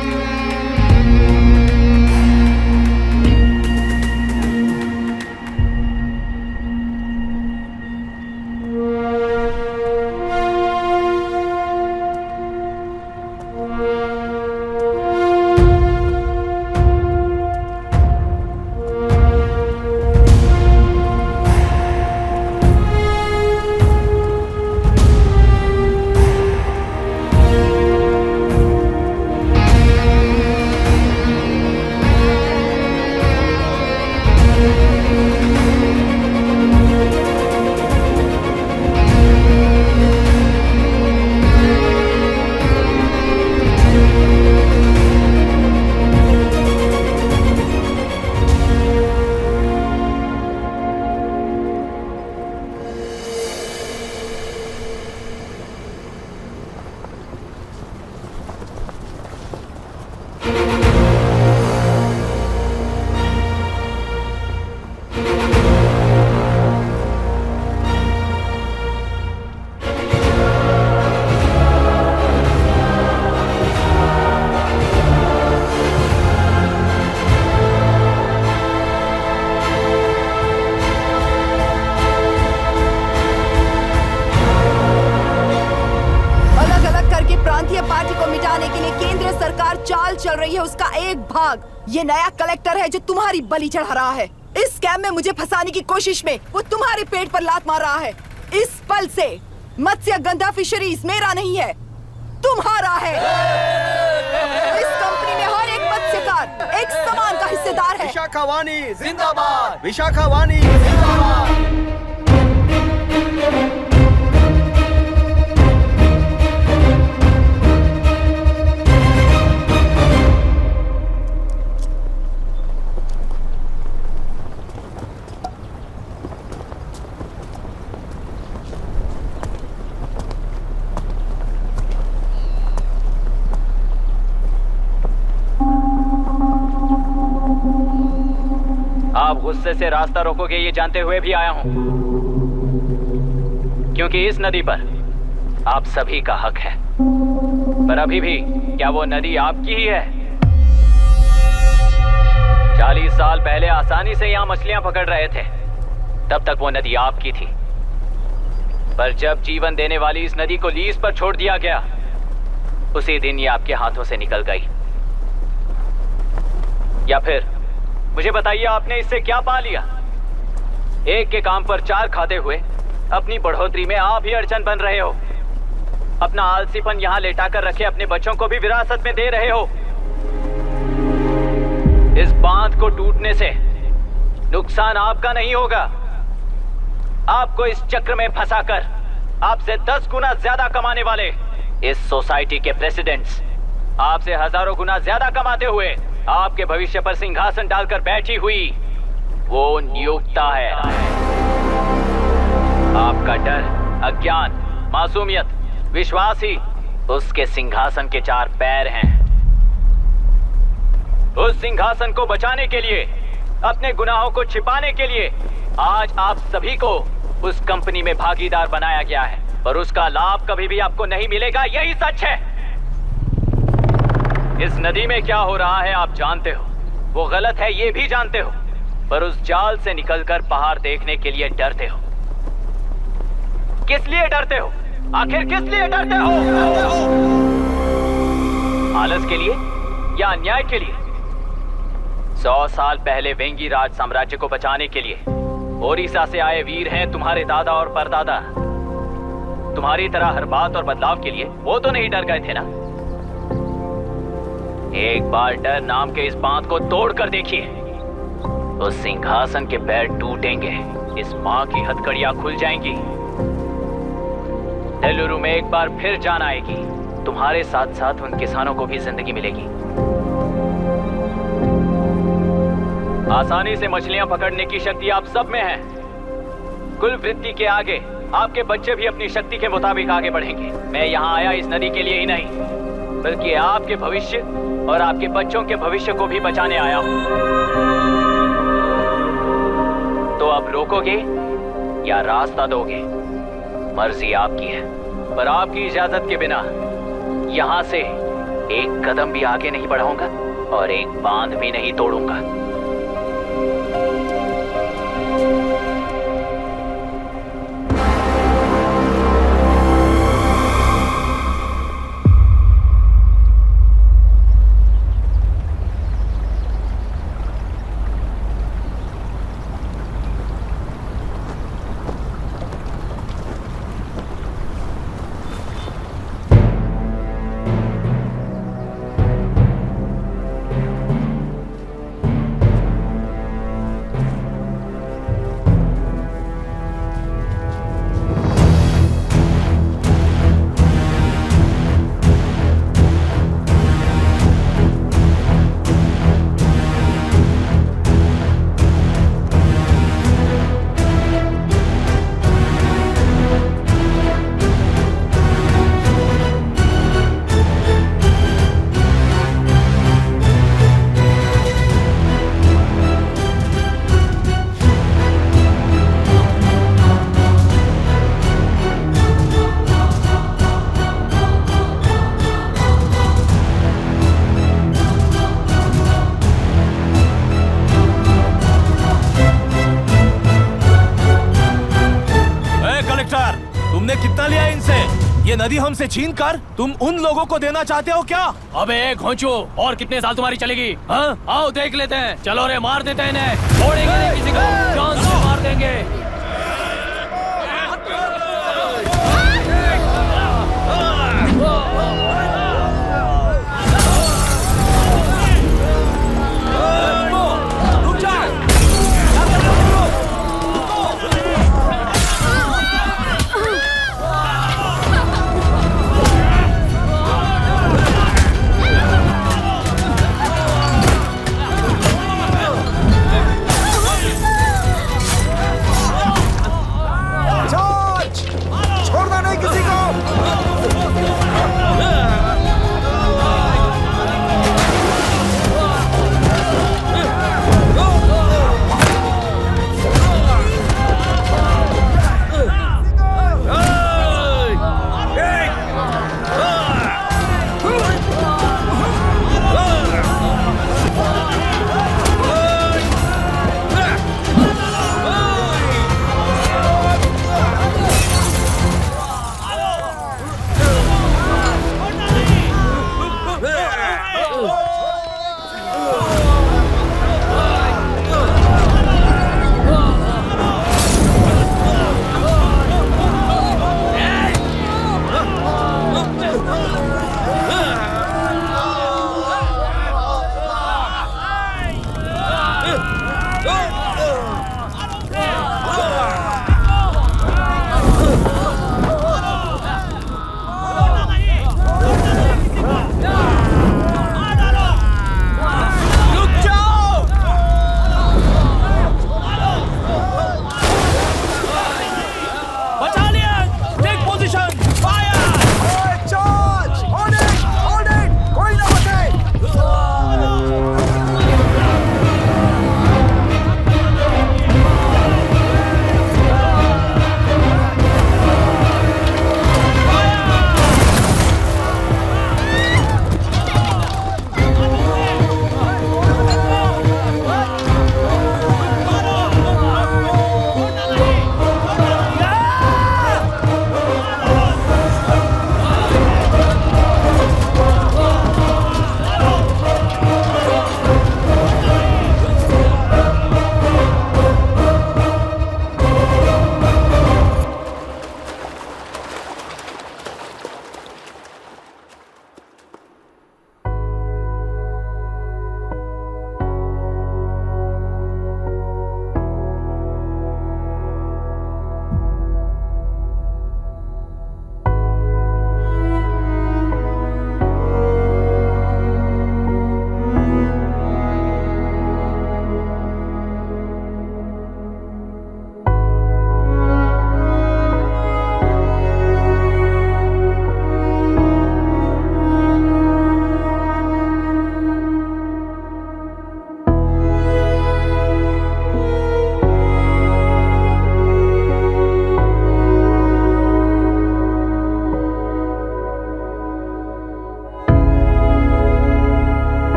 ये नया कलेक्टर है जो तुम्हारी बलि चढ़ा रहा है। इस स्कैम में मुझे फंसाने की कोशिश में वो तुम्हारे पेट पर लात मार रहा है। इस पल से मत्स्यगंधा फिशरीज मेरा नहीं है, तुम्हारा है। इस कंपनी में हर एक मत्स्यकार एक समान का हिस्सेदार है। विशाखावाणी जिंदाबाद, विशाखावाणी जिंदाबाद। आप गुस्से से रास्ता रोकोगे ये जानते हुए भी आया हूं, क्योंकि इस नदी पर आप सभी का हक है। पर अभी भी क्या वो नदी आपकी ही है? 40 साल पहले आसानी से यहां मछलियां पकड़ रहे थे, तब तक वो नदी आपकी थी। पर जब जीवन देने वाली इस नदी को लीज पर छोड़ दिया गया, उसी दिन ये आपके हाथों से निकल गई। या फिर मुझे बताइए, आपने इससे क्या पा लिया? एक के काम पर 4 खाते हुए अपनी बढ़ोतरी में आप ही अड़चन बन रहे हो। अपना आलसीपन यहाँ लेटाकर रखे अपने बच्चों को भी विरासत में दे रहे हो। इस बांध को टूटने से नुकसान आपका नहीं होगा, आपको इस चक्र में फंसाकर आपसे 10 गुना ज्यादा कमाने वाले इस सोसाइटी के प्रेसिडेंट्स आपसे हजारों गुना ज्यादा कमाते हुए आपके भविष्य पर सिंहासन डालकर बैठी हुई वो नियोक्ता है। आपका डर, अज्ञान, मासूमियत, विश्वास ही उसके सिंहासन के 4 पैर हैं। उस सिंहासन को बचाने के लिए, अपने गुनाहों को छिपाने के लिए आज आप सभी को उस कंपनी में भागीदार बनाया गया है, पर उसका लाभ कभी भी आपको नहीं मिलेगा। यही सच है। इस नदी में क्या हो रहा है आप जानते हो, वो गलत है ये भी जानते हो, पर उस जाल से निकलकर पहाड़ देखने के लिए डरते हो। किस लिए डरते हो? आखिर किस लिए डरते हो? आलस के लिए या अन्याय के लिए? 100 साल पहले वेंगी राज साम्राज्य को बचाने के लिए ओडिशा से आए वीर हैं तुम्हारे दादा और परदादा। तुम्हारी तरह हर बात और बदलाव के लिए वो तो नहीं डर गए थे ना। एक बार डर नाम के इस बांध को तोड़ कर देखिए, उस सिंहासन के पैर टूटेंगे, इस मां की हथकड़ियां खुल जाएंगी। नेल्लूरू में एक बार फिर जान आएगी, तुम्हारे साथ साथ उन किसानों को भी जिंदगी मिलेगी। आसानी से मछलियां पकड़ने की शक्ति आप सब में है। कुल वृत्ति के आगे आपके बच्चे भी अपनी शक्ति के मुताबिक आगे बढ़ेंगे। मैं यहाँ आया इस नदी के लिए ही नहीं, बल्कि आपके भविष्य और आपके बच्चों के भविष्य को भी बचाने आया हूँ। तो आप रोकोगे या रास्ता दोगे, मर्जी आपकी है, पर आपकी इजाजत के बिना यहाँ से एक कदम भी आगे नहीं बढ़ाऊंगा और एक बांध भी नहीं तोड़ूंगा। ये नदी हमसे छीन कर तुम उन लोगों को देना चाहते हो क्या? अबे घोंचू, और कितने साल तुम्हारी चलेगी? हाँ, आओ देख लेते हैं। चलो रे, मार देते हैं इन्हें, छोड़ेंगे नहीं किसी को, जान से मार देंगे।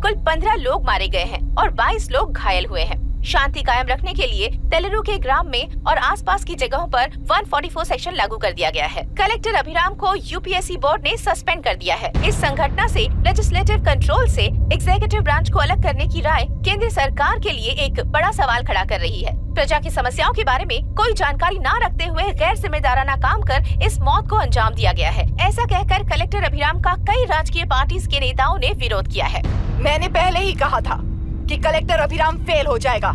कुल 15 लोग मारे गए हैं और 22 लोग घायल हुए हैं। शांति कायम रखने के लिए तेलुरु के ग्राम में और आसपास की जगहों पर 144 सेक्शन लागू कर दिया गया है। कलेक्टर अभिराम को यूपीएससी बोर्ड ने सस्पेंड कर दिया है। इस संघटना से लेजिस्लेटिव कंट्रोल से एग्जीक्यूटिव ब्रांच को अलग करने की राय केंद्र सरकार के लिए एक बड़ा सवाल खड़ा कर रही है। प्रजा की समस्याओं के बारे में कोई जानकारी न रखते हुए गैर जिम्मेदाराना काम कर इस मौत को अंजाम दिया गया है। ऐसा कहकर कलेक्टर अभिराम का कई राजकीय पार्टी के नेताओं ने विरोध किया है। मैंने पहले ही कहा था कि कलेक्टर अभिराम फेल हो जाएगा।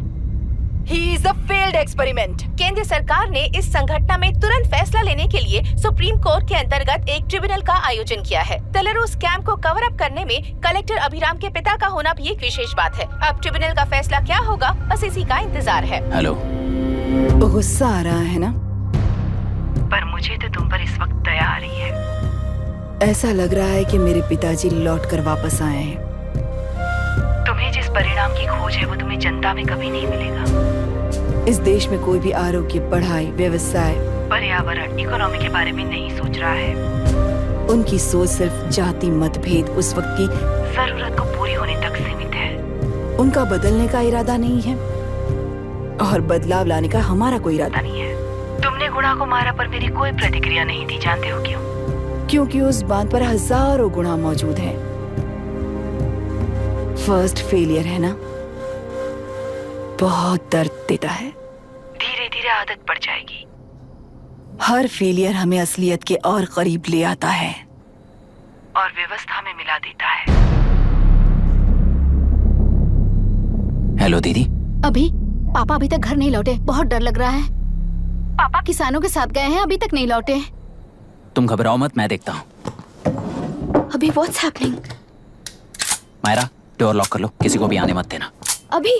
He is a failed experiment. केंद्र सरकार ने इस संघटना में तुरंत फैसला लेने के लिए सुप्रीम कोर्ट के अंतर्गत एक ट्रिब्यूनल का आयोजन किया है। तेलुरु स्कैम को कवर अप करने में कलेक्टर अभिराम के पिता का होना भी एक विशेष बात है। अब ट्रिब्यूनल का फैसला क्या होगा, बस इसी का इंतजार है। हेलो, गुस्सा आ रहा है ना? पर मुझे तो तुम पर इस वक्त दया आ रही है। ऐसा लग रहा है कि मेरे पिताजी लौट कर वापस आए हैं। तुम्हें जिस परिणाम की खोज है वो तुम्हें जनता में कभी नहीं मिलेगा। इस देश में कोई भी आरोग्य, पढ़ाई, व्यवसाय, पर्यावरण, इकोनॉमी के बारे में नहीं सोच रहा है। उनकी सोच सिर्फ जाति मतभेद उस वक्त की जरूरत को पूरी होने तक सीमित है। उनका बदलने का इरादा नहीं है और बदलाव लाने का हमारा कोई इरादा नहीं है। तुमने गुणा को मारा पर मेरी कोई प्रतिक्रिया नहीं दी, जानते हो क्यों? क्योंकि उस बांध पर हजारों गुणा मौजूद हैं। फर्स्ट फेलियर है ना, बहुत दर्द देता है। धीरे धीरे आदत पड़ जाएगी। हर फेलियर हमें असलियत के और करीब ले आता है और व्यवस्था में मिला देता है। हेलो दीदी। अभी पापा अभी तक घर नहीं लौटे, बहुत डर लग रहा है। पापा किसानों के साथ गए हैं, अभी तक नहीं लौटे। तुम घबराओ मत, मैं देखता हूँ। अभी what's happening? Myra, door lock कर लो, किसी को भी आने मत देना। अभी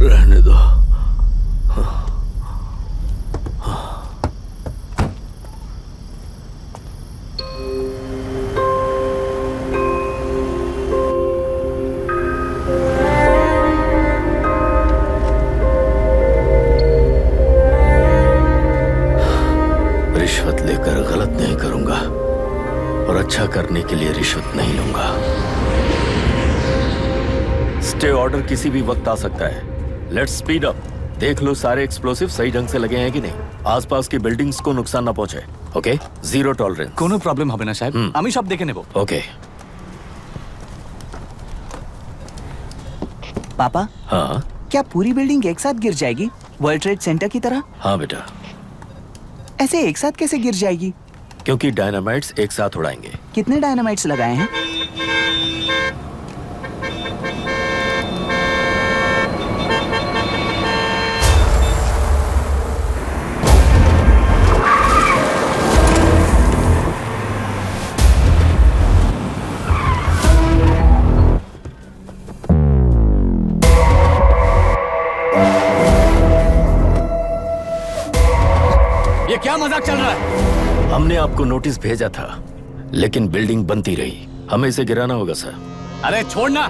रहने दो। रिश्वत लेकर गलत नहीं करूंगा और अच्छा करने के लिए रिश्वत नहीं लूंगा। स्टे ऑर्डर किसी भी वक्त आ सकता है। Let's speed up. देख लो सारे एक्सप्लोसिव सही ढंग से लगे हैं कि नहीं। आसपास की बिल्डिंग्स को नुकसान ना पहुंचे। Okay, zero tolerance. कोनो प्रॉब्लम হবে না সাহেব, আমি সব দেখে নেব। ओके। पापा, हाँ क्या पूरी बिल्डिंग एक साथ गिर जाएगी, वर्ल्ड ट्रेड सेंटर की तरह? हाँ बेटा। ऐसे एक साथ कैसे गिर जाएगी? क्योंकि डायनामाइट्स एक साथ उड़ाएंगे। कितने डायनामाइट्स लगाए हैं? ये क्या मजाक चल रहा है? हमने आपको नोटिस भेजा था, लेकिन बिल्डिंग बनती रही। हमें इसे गिराना होगा सर। अरे छोड़ना।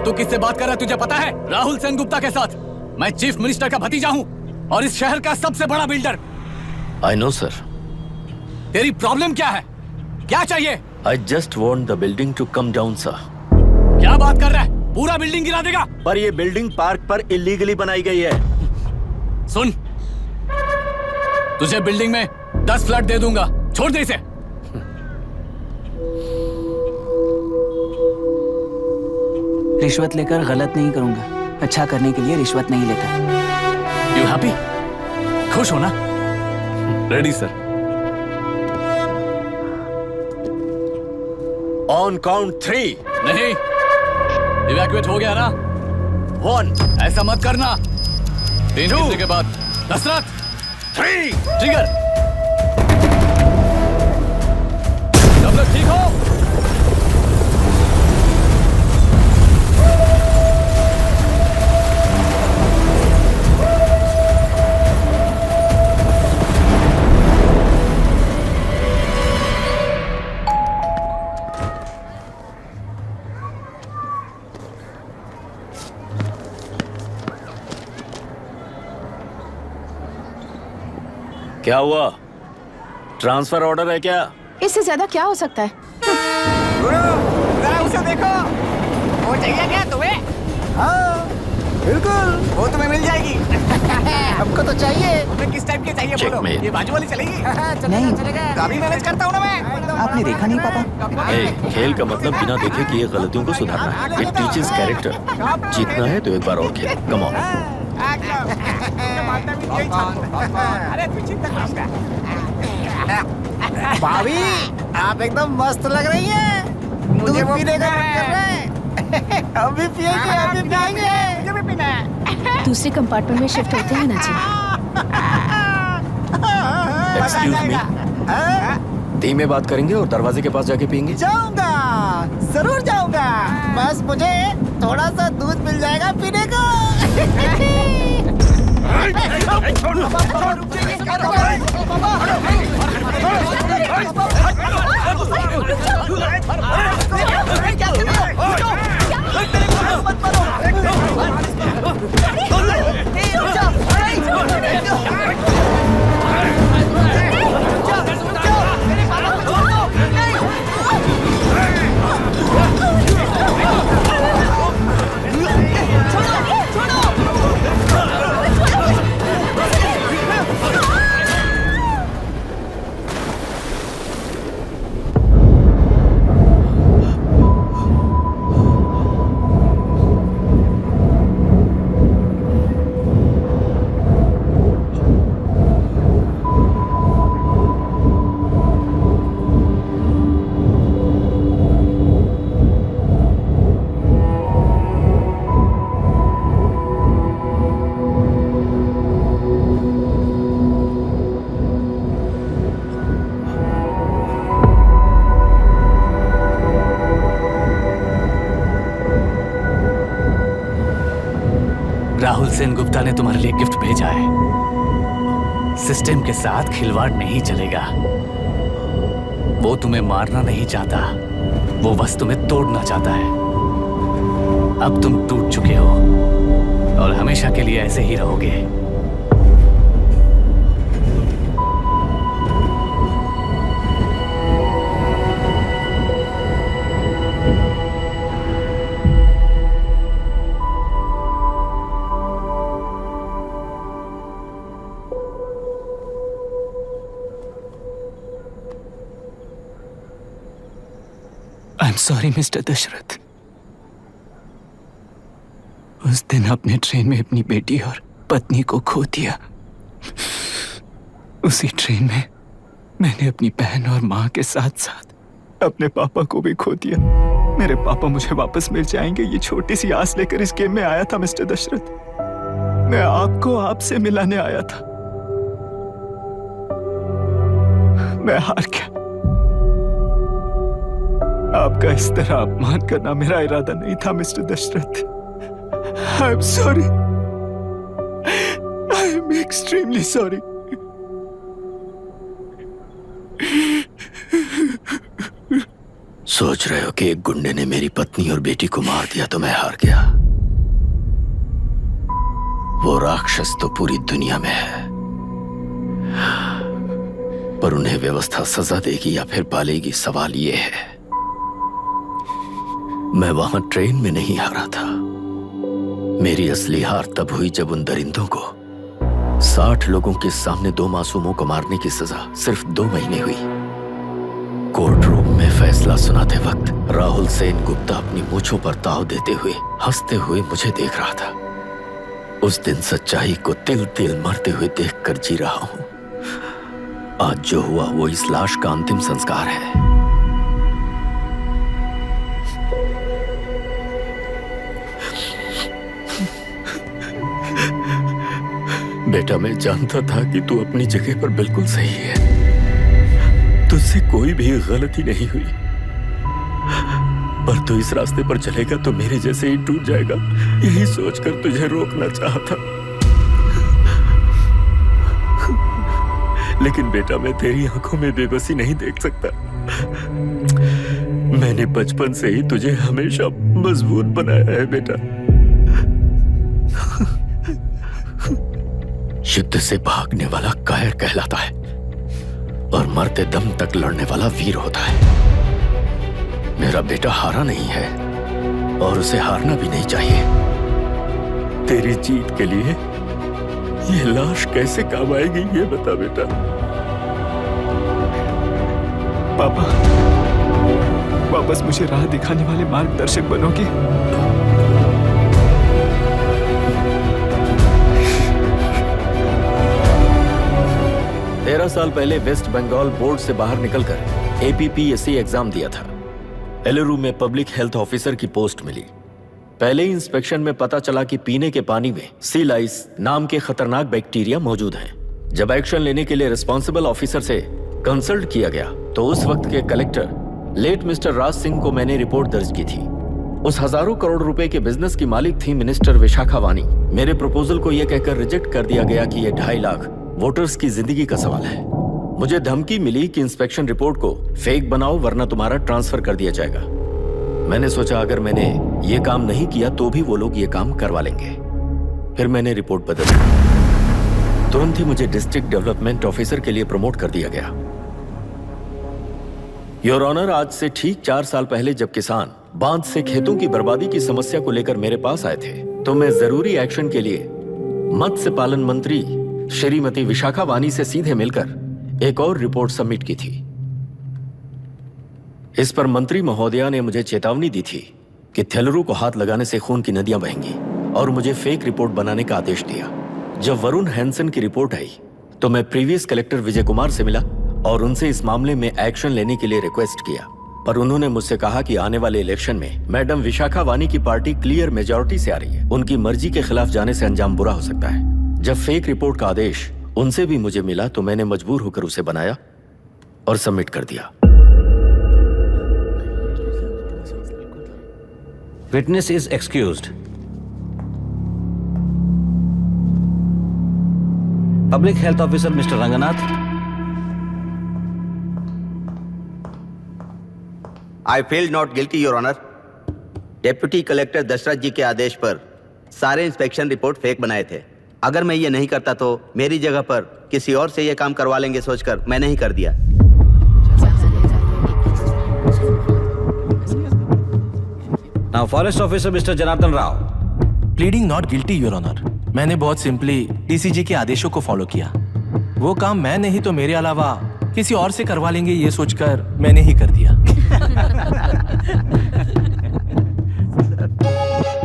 तू किससे बात कर रहा है तुझे पता है? राहुल सेनगुप्ता के साथ। मैं चीफ मिनिस्टर का भतीजा हूँ और इस शहर का सबसे बड़ा बिल्डर। I know sir. तेरी प्रॉब्लम क्या है? क्या चाहिए? I just want the building to come down sir. क्या बात कर रहा है? पूरा बिल्डिंग गिरा देगा। पर ये बिल्डिंग पार्क पर इलीगली बनाई गई है। सुन, तुझे बिल्डिंग में 10 फ्लैट दे दूंगा, छोड़ दे इसे। रिश्वत लेकर गलत नहीं करूंगा, अच्छा करने के लिए रिश्वत नहीं लेता। You happy? खुश हो ना? Ready sir. On count 3। नहीं, इवैक्यूएट हो गया ना? 1। ऐसा मत करना। 3 गिनने के बाद दशरथ 3 ट्रिगर। सब लोग ठीक हो? क्या हुआ? ट्रांसफर ऑर्डर है क्या? इससे ज्यादा क्या हो सकता है? जरा उसे देखो, वो चाहिए क्या तुम्हें? हाँ बिल्कुल, वो तुम्हें मिल जाएगी। हमको तो चाहिए। तुम्हें किस टाइप की चाहिए बोलो? ये बाजू वाली चलेगी? नहीं चलेगा। अभी मैनेज करता हूँ ना मैं। आपने देखा नहीं पापा? खेल का मतलब बिना देखे किए गलतियों को सुधारना है। It teaches character. जीतना है तो एक बार और खेल। Come on. अरे तू चिंता कर। भाभी आप एकदम मस्त लग रही हैं। मुझे वो पीने का मन कर रहा है। हम भी पिएंगे, हम भी पिएंगे। मुझे भी पीना है। दूसरे कंपार्टमेंट में शिफ्ट होते हैं ना जी। एक्सक्यूज मी, धीमे बात करेंगे और दरवाजे के पास जाके पियेंगे। जाऊंगा, जरूर जाऊंगा। बस मुझे थोड़ा सा दूध मिल जाएगा पीने को। राहुल सेन गुप्ता ने तुम्हारे लिए गिफ्ट भेजा है। सिस्टम के साथ खिलवाड़ नहीं चलेगा। वो तुम्हें मारना नहीं चाहता, वो बस तुम्हें तोड़ना चाहता है। अब तुम टूट चुके हो और हमेशा के लिए ऐसे ही रहोगे। I'm sorry, mister Dasharath. उस दिन अपने ट्रेन में अपनी बेटी और पत्नी को खो दिया। उसी ट्रेन में मैंने अपनी बहन और माँ के साथ साथ अपने पापा को भी खो दिया। मेरे पापा मुझे वापस मिल जाएंगे, ये छोटी सी आस लेकर इस गेम में आया था मिस्टर दशरथ। मैं आपको आपसे मिलाने आया था। मैं हार गया। आपका इस तरह अपमान करना मेरा इरादा नहीं था mister Dasharath. I am sorry. I am extremely sorry. सोच रहे हो कि एक गुंडे ने मेरी पत्नी और बेटी को मार दिया तो मैं हार गया? वो राक्षस तो पूरी दुनिया में है, पर उन्हें व्यवस्था सजा देगी या फिर पालेगी, सवाल ये है। मैं वहां ट्रेन में नहीं हारा था। मेरी असली हार तब हुई जब उन दरिंदों को 60 लोगों के सामने 2 मासूमों को मारने की सजा सिर्फ 2 महीने हुई। कोर्ट रूम में फैसला सुनाते वक्त राहुल सेन गुप्ता अपनी मूंछों पर ताव देते हुए हंसते हुए मुझे देख रहा था। उस दिन सच्चाई को तिल तिल मरते हुए देखकर जी रहा हूं। आज जो हुआ वो इस लाश का अंतिम संस्कार है। बेटा, मैं जानता था कि तू अपनी जगह पर बिल्कुल सही है। तुझसे कोई भी गलती नहीं हुई, पर तू इस रास्ते पर चलेगा तो मेरे जैसे ही टूट जाएगा, यही सोचकर तुझे रोकना चाहता। लेकिन बेटा, मैं तेरी आंखों में बेबसी नहीं देख सकता। मैंने बचपन से ही तुझे हमेशा मजबूत बनाया है बेटा। युद्ध से भागने वाला कायर कहलाता है और मरते दम तक लड़ने वाला वीर होता है। मेरा बेटा हारा नहीं है और उसे हारना भी नहीं चाहिए। तेरी जीत के लिए ये लाश कैसे काम आएगी ये बता बेटा। पापा, वापस मुझे राह दिखाने वाले मार्गदर्शक बनोगे? 13 साल पहले वेस्ट बंगाल बोर्ड से बाहर निकलकर APPSC एग्जाम दिया था। एलुरु में पब्लिक हेल्थ ऑफिसर की पोस्ट मिली। पहले ही इंस्पेक्शन में पता चला कि पीने के पानी में सी लाइस नाम के खतरनाक बैक्टीरिया मौजूद हैं। जब एक्शन लेने के लिए रिस्पॉन्सिबल ऑफिसर से कंसल्ट किया गया तो उस वक्त के collector late mister Raj Singh को मैंने रिपोर्ट दर्ज की थी। उस हजारों करोड़ रुपए के बिजनेस की मालिक थी मिनिस्टर विशाखा वानी। मेरे प्रपोजल को यह कहकर रिजेक्ट कर दिया गया कि यह 2.5 लाख वोटर्स की जिंदगी का सवाल है। मुझे धमकी मिली कि इंस्पेक्शन रिपोर्ट को फेक बनाओ वरना तुम्हारा ट्रांसफर कर दिया जाएगा। मैंने सोचा अगर मैंने ये काम नहीं किया तो भी वो लोग ये काम करवा लेंगे। फिर मैंने रिपोर्ट बदल दी। तुरंत ही मुझे डिस्ट्रिक्ट डेवलपमेंट ऑफिसर के लिए प्रमोट कर दिया गया। योर ऑनर, आज से ठीक 4 साल पहले जब किसान बांध से खेतों की बर्बादी की समस्या को लेकर मेरे पास आए थे तो मैं जरूरी एक्शन के लिए मत्स्य पालन मंत्री श्रीमती विशाखा वानी से सीधे मिलकर एक और रिपोर्ट सबमिट की थी। इस पर मंत्री महोदया ने मुझे चेतावनी दी थी कि थेलरू को हाथ लगाने से खून की नदियां बहेंगी और मुझे फेक रिपोर्ट बनाने का आदेश दिया। जब वरुण हैंसन की रिपोर्ट आई तो मैं प्रीवियस कलेक्टर विजय कुमार से मिला और उनसे इस मामले में एक्शन लेने के लिए रिक्वेस्ट किया, पर उन्होंने मुझसे कहा कि आने वाले इलेक्शन में मैडम विशाखा वानी की पार्टी क्लियर मेजॉरिटी से आ रही है। उनकी मर्जी के खिलाफ जाने से अंजाम बुरा हो सकता है। जब फेक रिपोर्ट का आदेश उनसे भी मुझे मिला तो मैंने मजबूर होकर उसे बनाया और सबमिट कर दिया। Witness is excused. Public health officer mister Ranganath. I feel not guilty your honour. Deputy collector Dasharath ji के आदेश पर सारे इंस्पेक्शन रिपोर्ट फेक बनाए थे। अगर मैं ये नहीं करता तो मेरी जगह पर किसी और से ये काम करवा लेंगे सोचकर मैंने ही कर दिया। Now forest officer mister Janardhan Rao. Pleading not guilty your honour. मैंने बहुत सिंपली डीसीजी के आदेशों को फॉलो किया। वो काम मैं नहीं तो मेरे अलावा किसी और से करवा लेंगे ये सोचकर मैंने ही कर दिया।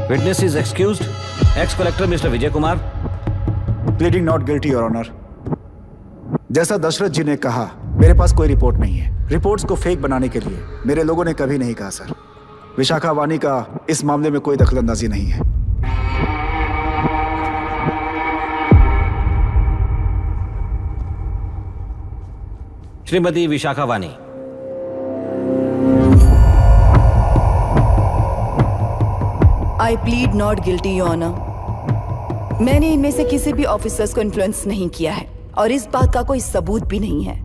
Witness is excused. Ex collector mister Vijay Kumar. Pleading not guilty your honour. जैसा दशरथ जी ने कहा, मेरे पास कोई रिपोर्ट नहीं है। रिपोर्ट्स को फेक बनाने के लिए मेरे लोगों ने कभी नहीं कहा सर। विशाखा वानी का इस मामले में कोई दखलंदाजी नहीं है। Shrimati Vishakha Vani. I plead not guilty your honour. मैंने इनमें से किसी भी ऑफिसर्स को इन्फ्लुएंस नहीं किया है और इस बात का कोई सबूत भी नहीं है।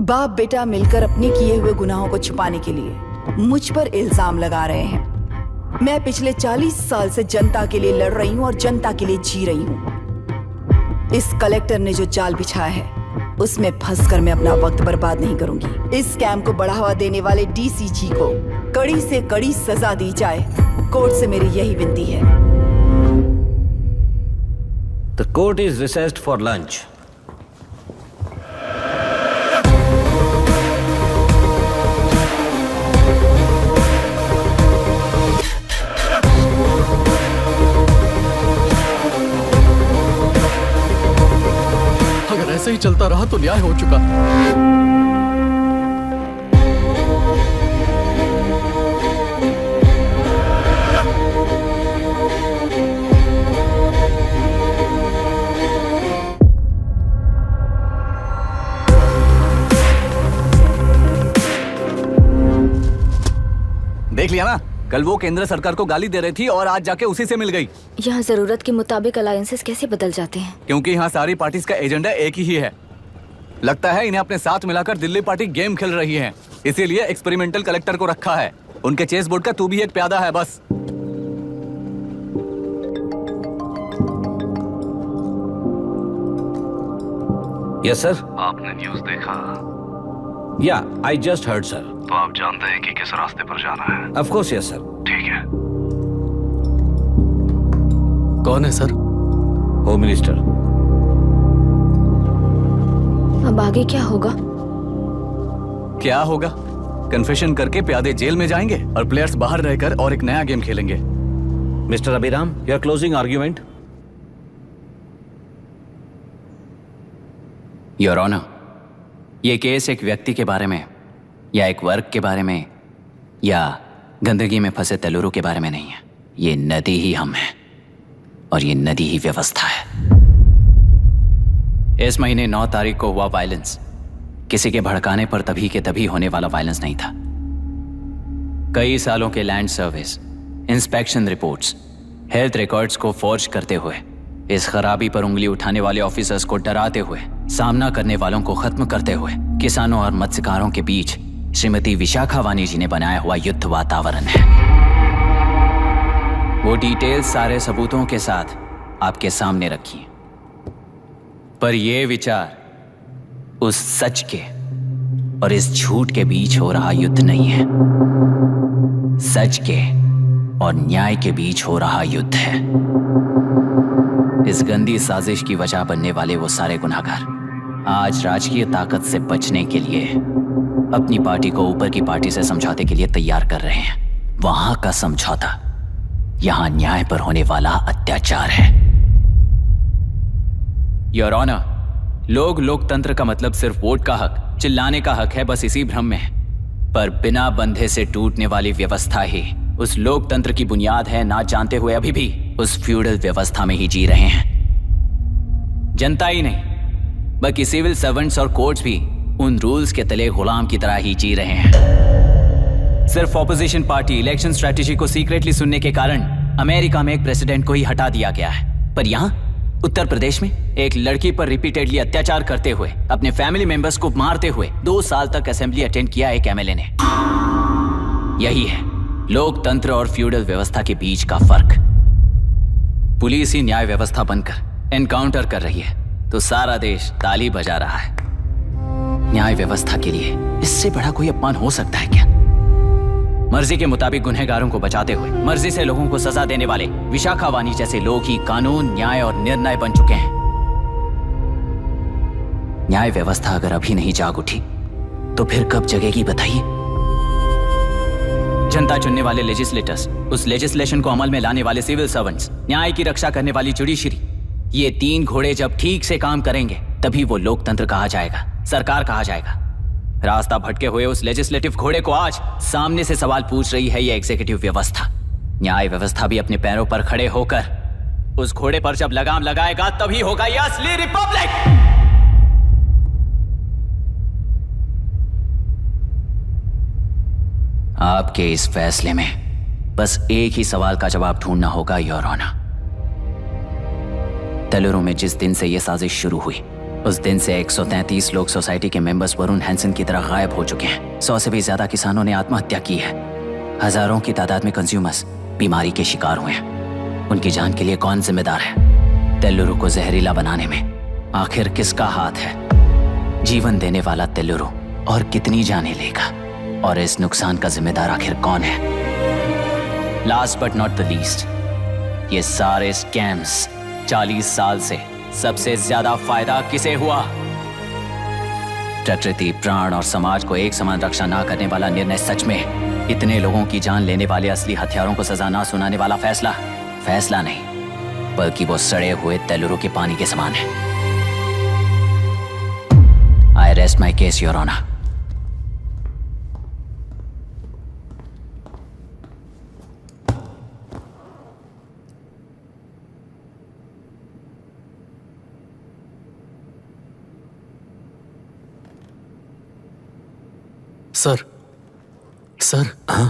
बाप बेटा मिलकर अपने किए हुए गुनाहों को छुपाने के लिए मुझ पर इल्जाम लगा रहे हैं। मैं पिछले 40 साल से जनता के लिए लड़ रही हूं और जनता के लिए जी रही हूं। इस कलेक्टर ने जो जाल बिछाया है उसमें फंसकर मैं अपना वक्त बर्बाद नहीं करूंगी। इस स्कैम को बढ़ावा देने वाले डीसीजी को कड़ी से कड़ी सजा दी जाए। कोर्ट से मेरी यही विनती है। The court is recessed for lunch. अगर ऐसे ही चलता रहा तो न्याय हो चुका। देख लिया ना, कल वो केंद्र सरकार को गाली दे रही थी और आज जाके उसी से मिल गई। यहाँ जरूरत के मुताबिक अलायंसेस कैसे बदल जाते हैं? क्योंकि यहाँ सारी पार्टीज का एजेंडा एक ही है। लगता है इन्हें अपने साथ मिलाकर दिल्ली पार्टी गेम खेल रही है, इसीलिए एक्सपेरिमेंटल कलेक्टर को रखा है। उनके चेस बोर्ड का तू भी एक प्यादा है बस। Yes sir. आपने न्यूज़ देखा? या आई जस्ट हर्ड सर। तो आप जानते हैं कि किस रास्ते पर जाना है? Of course yes sir. ठीक है। कौन है सर? Home minister. अब आगे क्या होगा? क्या होगा? कन्फेशन करके प्यादे जेल में जाएंगे और प्लेयर्स बाहर रहकर और एक नया गेम खेलेंगे। Mister Abhiram, your closing argument. Your honour, ये केस एक व्यक्ति के बारे में या एक वर्ग के बारे में या गंदगी में फंसे तेलुरु के बारे में नहीं है। ये नदी ही हम हैं और ये नदी ही व्यवस्था है। इस महीने 9 तारीख को हुआ वायलेंस किसी के भड़काने पर तभी के तभी होने वाला वायलेंस नहीं था। कई सालों के land service, inspection reports, health records को फॉर्ज करते हुए, इस खराबी पर उंगली उठाने वाले ऑफिसर्स को डराते हुए, सामना करने वालों को खत्म करते हुए किसानों और मत्स्यकारों के बीच श्रीमती विशाखा वानी जी ने बनाया हुआ युद्ध वातावरण है। वो डिटेल्स सारे सबूतों के साथ आपके सामने रखी है। पर ये विचार उस सच के और इस झूठ के बीच हो रहा युद्ध नहीं है, सच के और न्याय के बीच हो रहा युद्ध है। इस गंदी साजिश की वजह बनने वाले वो सारे गुनहगार आज राजकीय ताकत से बचने के लिए अपनी पार्टी को ऊपर की पार्टी से समझौते के लिए तैयार कर रहे हैं। वहां का समझौता यहां न्याय पर होने वाला अत्याचार है। योर ऑनर, लोग लोकतंत्र का मतलब सिर्फ वोट का हक, चिल्लाने का हक है, बस इसी भ्रम में है। पर बिना बंधे से टूटने वाली व्यवस्था ही उस लोकतंत्र की बुनियाद है, ना जानते हुए अभी भी उस फ्यूडल व्यवस्था में ही जी रहे हैं। जनता ही नहीं बल्कि सिविल सर्वेंट्स और कोर्ट्स भी उन रूल्स के तले गुलाम की तरह ही जी रहे हैं। सिर्फ ऑपोजिशन पार्टी इलेक्शन स्ट्रेटेजी को सीक्रेटली सुनने के कारण अमेरिका में एक प्रेसिडेंट को ही हटा दिया गया है, पर यहां उत्तर प्रदेश में एक लड़की पर रिपीटेडली अत्याचार करते हुए, अपने फैमिली मेंबर्स को मारते हुए 2 साल तक असेंबली अटेंड किया एक एमएलए ने। यही है लोकतंत्र और फ्यूडल व्यवस्था के बीच का फर्क। पुलिस ही न्याय व्यवस्था बनकर एनकाउंटर कर रही है तो सारा देश ताली बजा रहा है। न्याय व्यवस्था के लिए इससे बड़ा कोई अपमान हो सकता है क्या? मर्जी के मुताबिक गुनहगारों को बचाते हुए मर्जी से लोगों को सजा देने वाले विशाखा वानी जैसे लोग ही कानून, न्याय और निर्णय बन चुके हैं। न्याय व्यवस्था अगर अभी नहीं जाग उठी तो फिर कब जगेगी बताइए? जनता चुनने वाले लेजिस्लेटर्स, उस लेजिस्लेशन को अमल में लाने वाले सिविल सर्वेंट्स, न्याय की रक्षा करने वाली जुडिशरी, ये 3 घोड़े जब ठीक से काम करेंगे तभी वो लोकतंत्र कहा जाएगा, सरकार कहा जाएगा। रास्ता भटके हुए उस लेजिस्लेटिव घोड़े को आज सामने से सवाल पूछ रही है ये एग्जीक्यूटिव व्यवस्था। न्याय व्यवस्था भी अपने पैरों पर खड़े होकर उस घोड़े पर जब लगाम लगाएगा तभी होगा ये असली रिपब्लिक। आपके इस फैसले में बस एक ही सवाल का जवाब ढूंढना होगा योर ऑनर। तेलुरु में जिस दिन से यह साजिश शुरू हुई उस दिन से 133 लोग सोसाइटी के मेंबर्स वरुण हैंसन की तरह गायब हो चुके हैं। 100 से भी ज्यादा किसानों ने आत्महत्या की है। हजारों की तादाद में कंज्यूमर्स बीमारी के शिकार हुए हैं। उनकी जान के लिए कौन जिम्मेदार है? तेलुरु को जहरीला बनाने में आखिर किसका हाथ है? जीवन देने वाला तेलुरु और कितनी जाने लेगा? और इस नुकसान का जिम्मेदार आखिर कौन है? Last but not the least, ये सारे स्कैम्स 40 साल से सबसे ज्यादा फायदा किसे हुआ? प्रकृति, प्राण और समाज को एक समान रक्षा ना करने वाला निर्णय सच में इतने लोगों की जान लेने वाले असली हथियारों को सजा ना सुनाने वाला फैसला नहीं, बल्कि वो सड़े हुए तेलुरु के पानी के समान है। I rest my case your honour. Sir हाँ?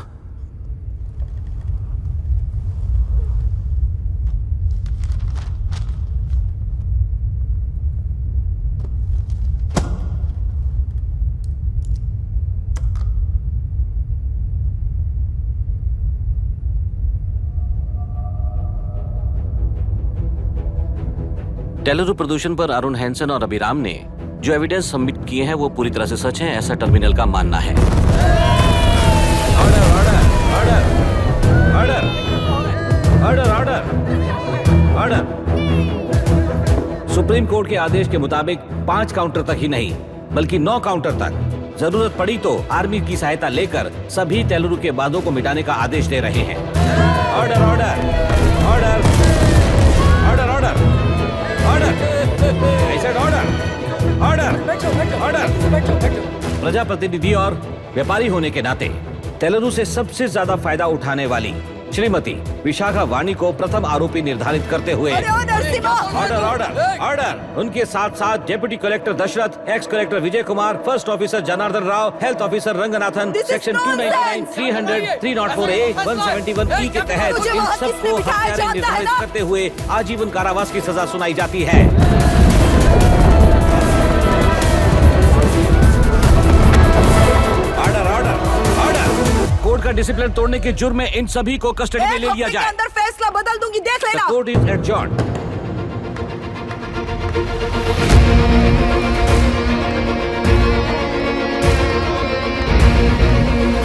तेलुरु प्रदूषण पर अरुण हैंसन और अभिराम ने जो एविडेंस सबमिट किए हैं वो पूरी तरह से सच है, ऐसा टर्मिनल का मानना है। ऑर्डर। सुप्रीम कोर्ट के आदेश के मुताबिक 5 काउंटर तक ही नहीं बल्कि 9 काउंटर तक जरूरत पड़ी तो आर्मी की सहायता लेकर सभी तेलुरु के बांधों को मिटाने का आदेश दे रहे हैं। Order order order order order order order. प्रजाप्रतिनिधि और व्यापारी होने के नाते तेलुरु से सबसे ज्यादा फायदा उठाने वाली श्रीमती विशाखा वाणी को प्रथम आरोपी निर्धारित करते हुए ऑर्डर ऑर्डर ऑर्डर। उनके साथ साथ deputy collector Dasharath, ex collector Vijay Kumar, first officer Janardhan Rao, health officer Ranganathan, section 299, 300, 304A, 171E के तहत इन सबको हत्यारे निर्धारित करते हुए आजीवन कारावास की सजा सुनाई जाती है। कोर्ट का डिसिप्लिन तोड़ने के जुर्म में इन सभी को कस्टडी में ले लिया जाए। अंदर फैसला बदल दूंगी, देख लेना। Court is adjourned.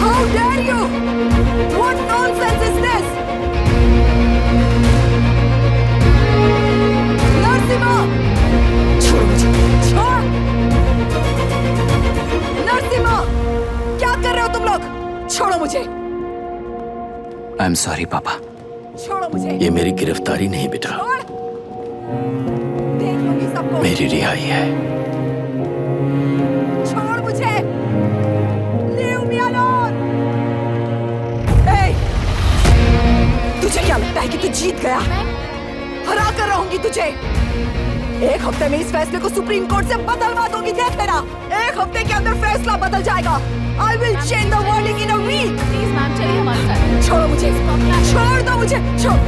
How dare you? What nonsense is this? Narasimha, छोड़ मुझे, छोड़। नरसिम्हा, क्या कर रहे हो तुम लोग? छोड़ो मुझे। आई एम सॉरी पापा। छोड़ो मुझे। ये मेरी गिरफ्तारी नहीं बेटा, देख लूंगी सबको। मेरी रिहाई है। छोड़ मुझे। Leave me alone. Hey, तुझे क्या लगता है कि तू जीत गया? हरा कर रहूंगी तुझे। एक हफ्ते में इस फैसले को सुप्रीम कोर्ट से बदलवा दूंगी, देख लेना। एक हफ्ते के अंदर फैसला बदल जाएगा। I will change the verdict in a week. Please ma'am, चलिए हमारे साथ। छोड़ो मुझे, छोड़ दो मुझे, छोड़।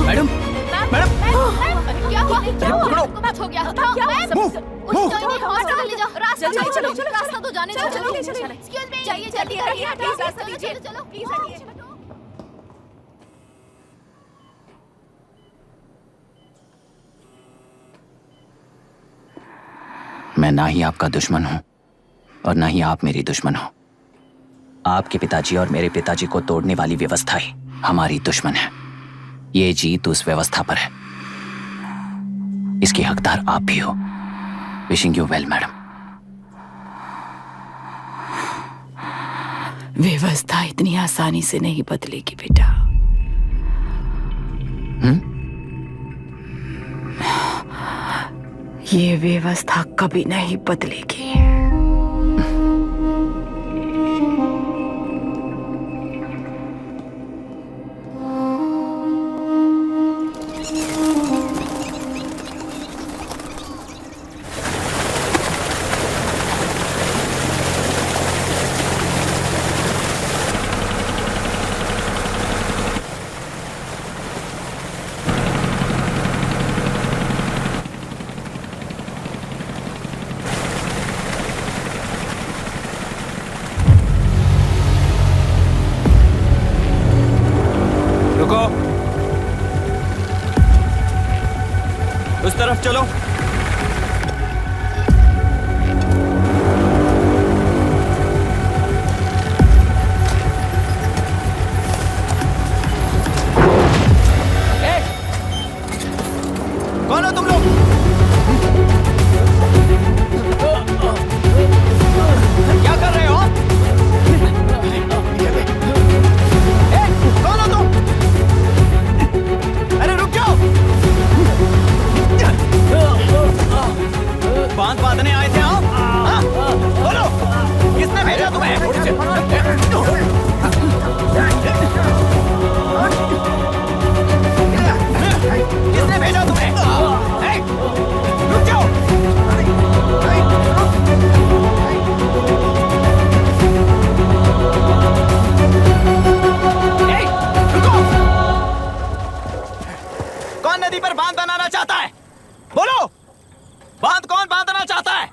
मैडम, मैडम, क्या हुआ? क्या हुआ? कुछ हो गया? क्या हुआ? हॉस्पिटल ले जाओ। रास्ता चलो, रास्ता तो जाने दो। चलो, एक्सक्यूज मी, जाइए जल्दी करिए, प्लीज रास्ता दीजिए। चलो प्लीज हटिए। मैं ना ही आपका दुश्मन हूं और ना ही आप मेरी दुश्मन हो। आपके पिताजी और मेरे पिताजी को तोड़ने वाली व्यवस्था ही हमारी दुश्मन है। ये जीत उस व्यवस्था पर है, इसके हकदार आप भी हो। Wishing you well madam. व्यवस्था इतनी आसानी से नहीं बदलेगी बेटा। ये व्यवस्था कभी नहीं बदलेगी। उस तरफ चलो। कौन हो तुम लोग? क्या कर रहे हो? कौन हो तुम? अरे रुक जाओ! बांध बांधने आए थे आप? हाँ? बोलो, किसने भेजा तुम्हें? किसने भेजा तुम्हें? रुक जाओ! रुको! कौन नदी पर बांध बनाना चाहता है? बोलो! बांध कौन बांधना चाहता है?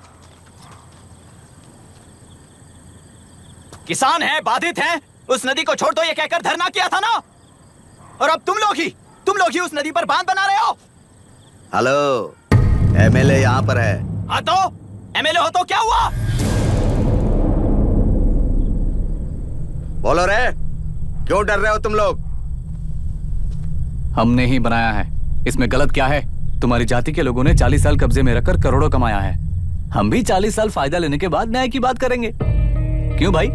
किसान हैं, बाधित हैं, उस नदी को छोड़ दो ये कहकर धरना किया था ना? और अब तुम लोग ही उस नदी पर बांध बना रहे हो। हेलो, एमएलए यहाँ पर है। हाँ तो एमएलए हो तो क्या हुआ? बोलो रे, क्यों डर रहे हो तुम लोग? हमने ही बनाया है, इसमें गलत क्या है? तुम्हारी जाति के लोगों ने 40 साल कब्जे में रखकर करोड़ों कमाया है। हम भी 40 साल फायदा लेने के बाद न्याय की बात करेंगे। क्यों भाई?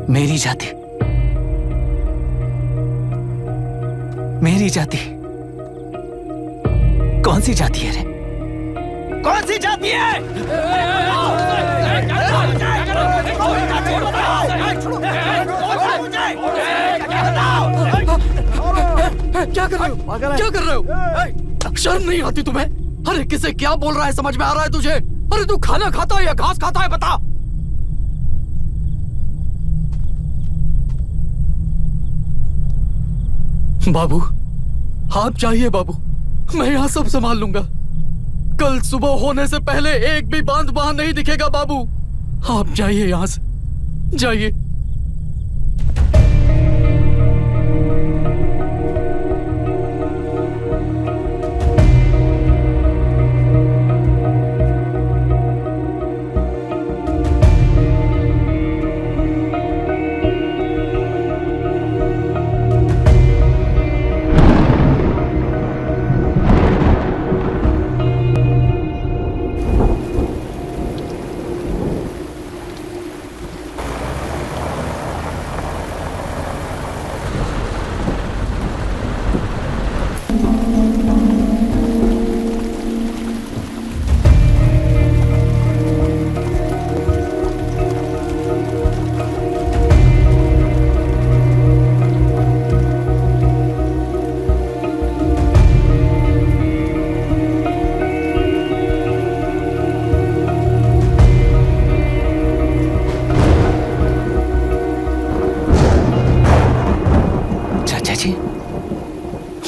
मेरी जाति, मेरी जाति कौन सी जाति है रे? कौन सी जाति है? क्या कर रहे हो? क्या कर रहे हो? शर्म नहीं आती तुम्हें? अरे किसे क्या बोल रहा है, समझ में आ रहा है तुझे? अरे तू खाना खाता है या घास खाता है, बता। बाबू, आप चाहिए बाबू, मैं यहाँ सब संभाल लूंगा। कल सुबह होने से पहले एक भी बांध वहां नहीं दिखेगा बाबू। आप जाइए यहाँ से, जाइए।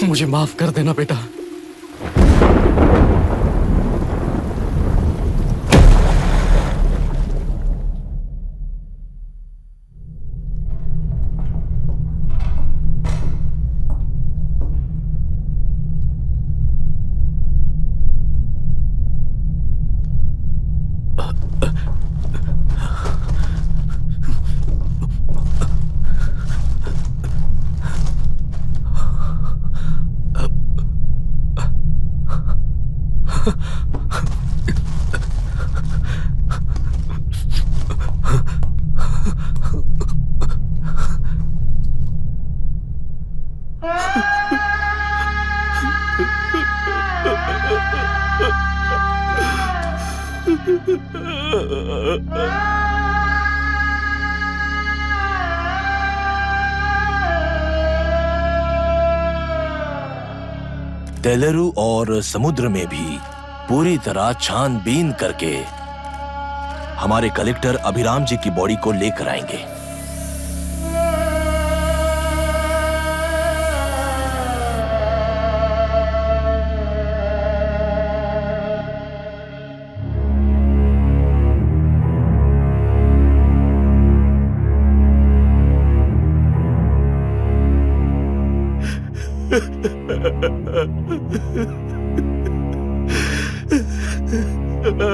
मुझे माफ कर देना बेटा। तेलुरु और समुद्र में भी पूरी तरह छानबीन करके हमारे कलेक्टर अभिराम जी की बॉडी को लेकर आएंगे।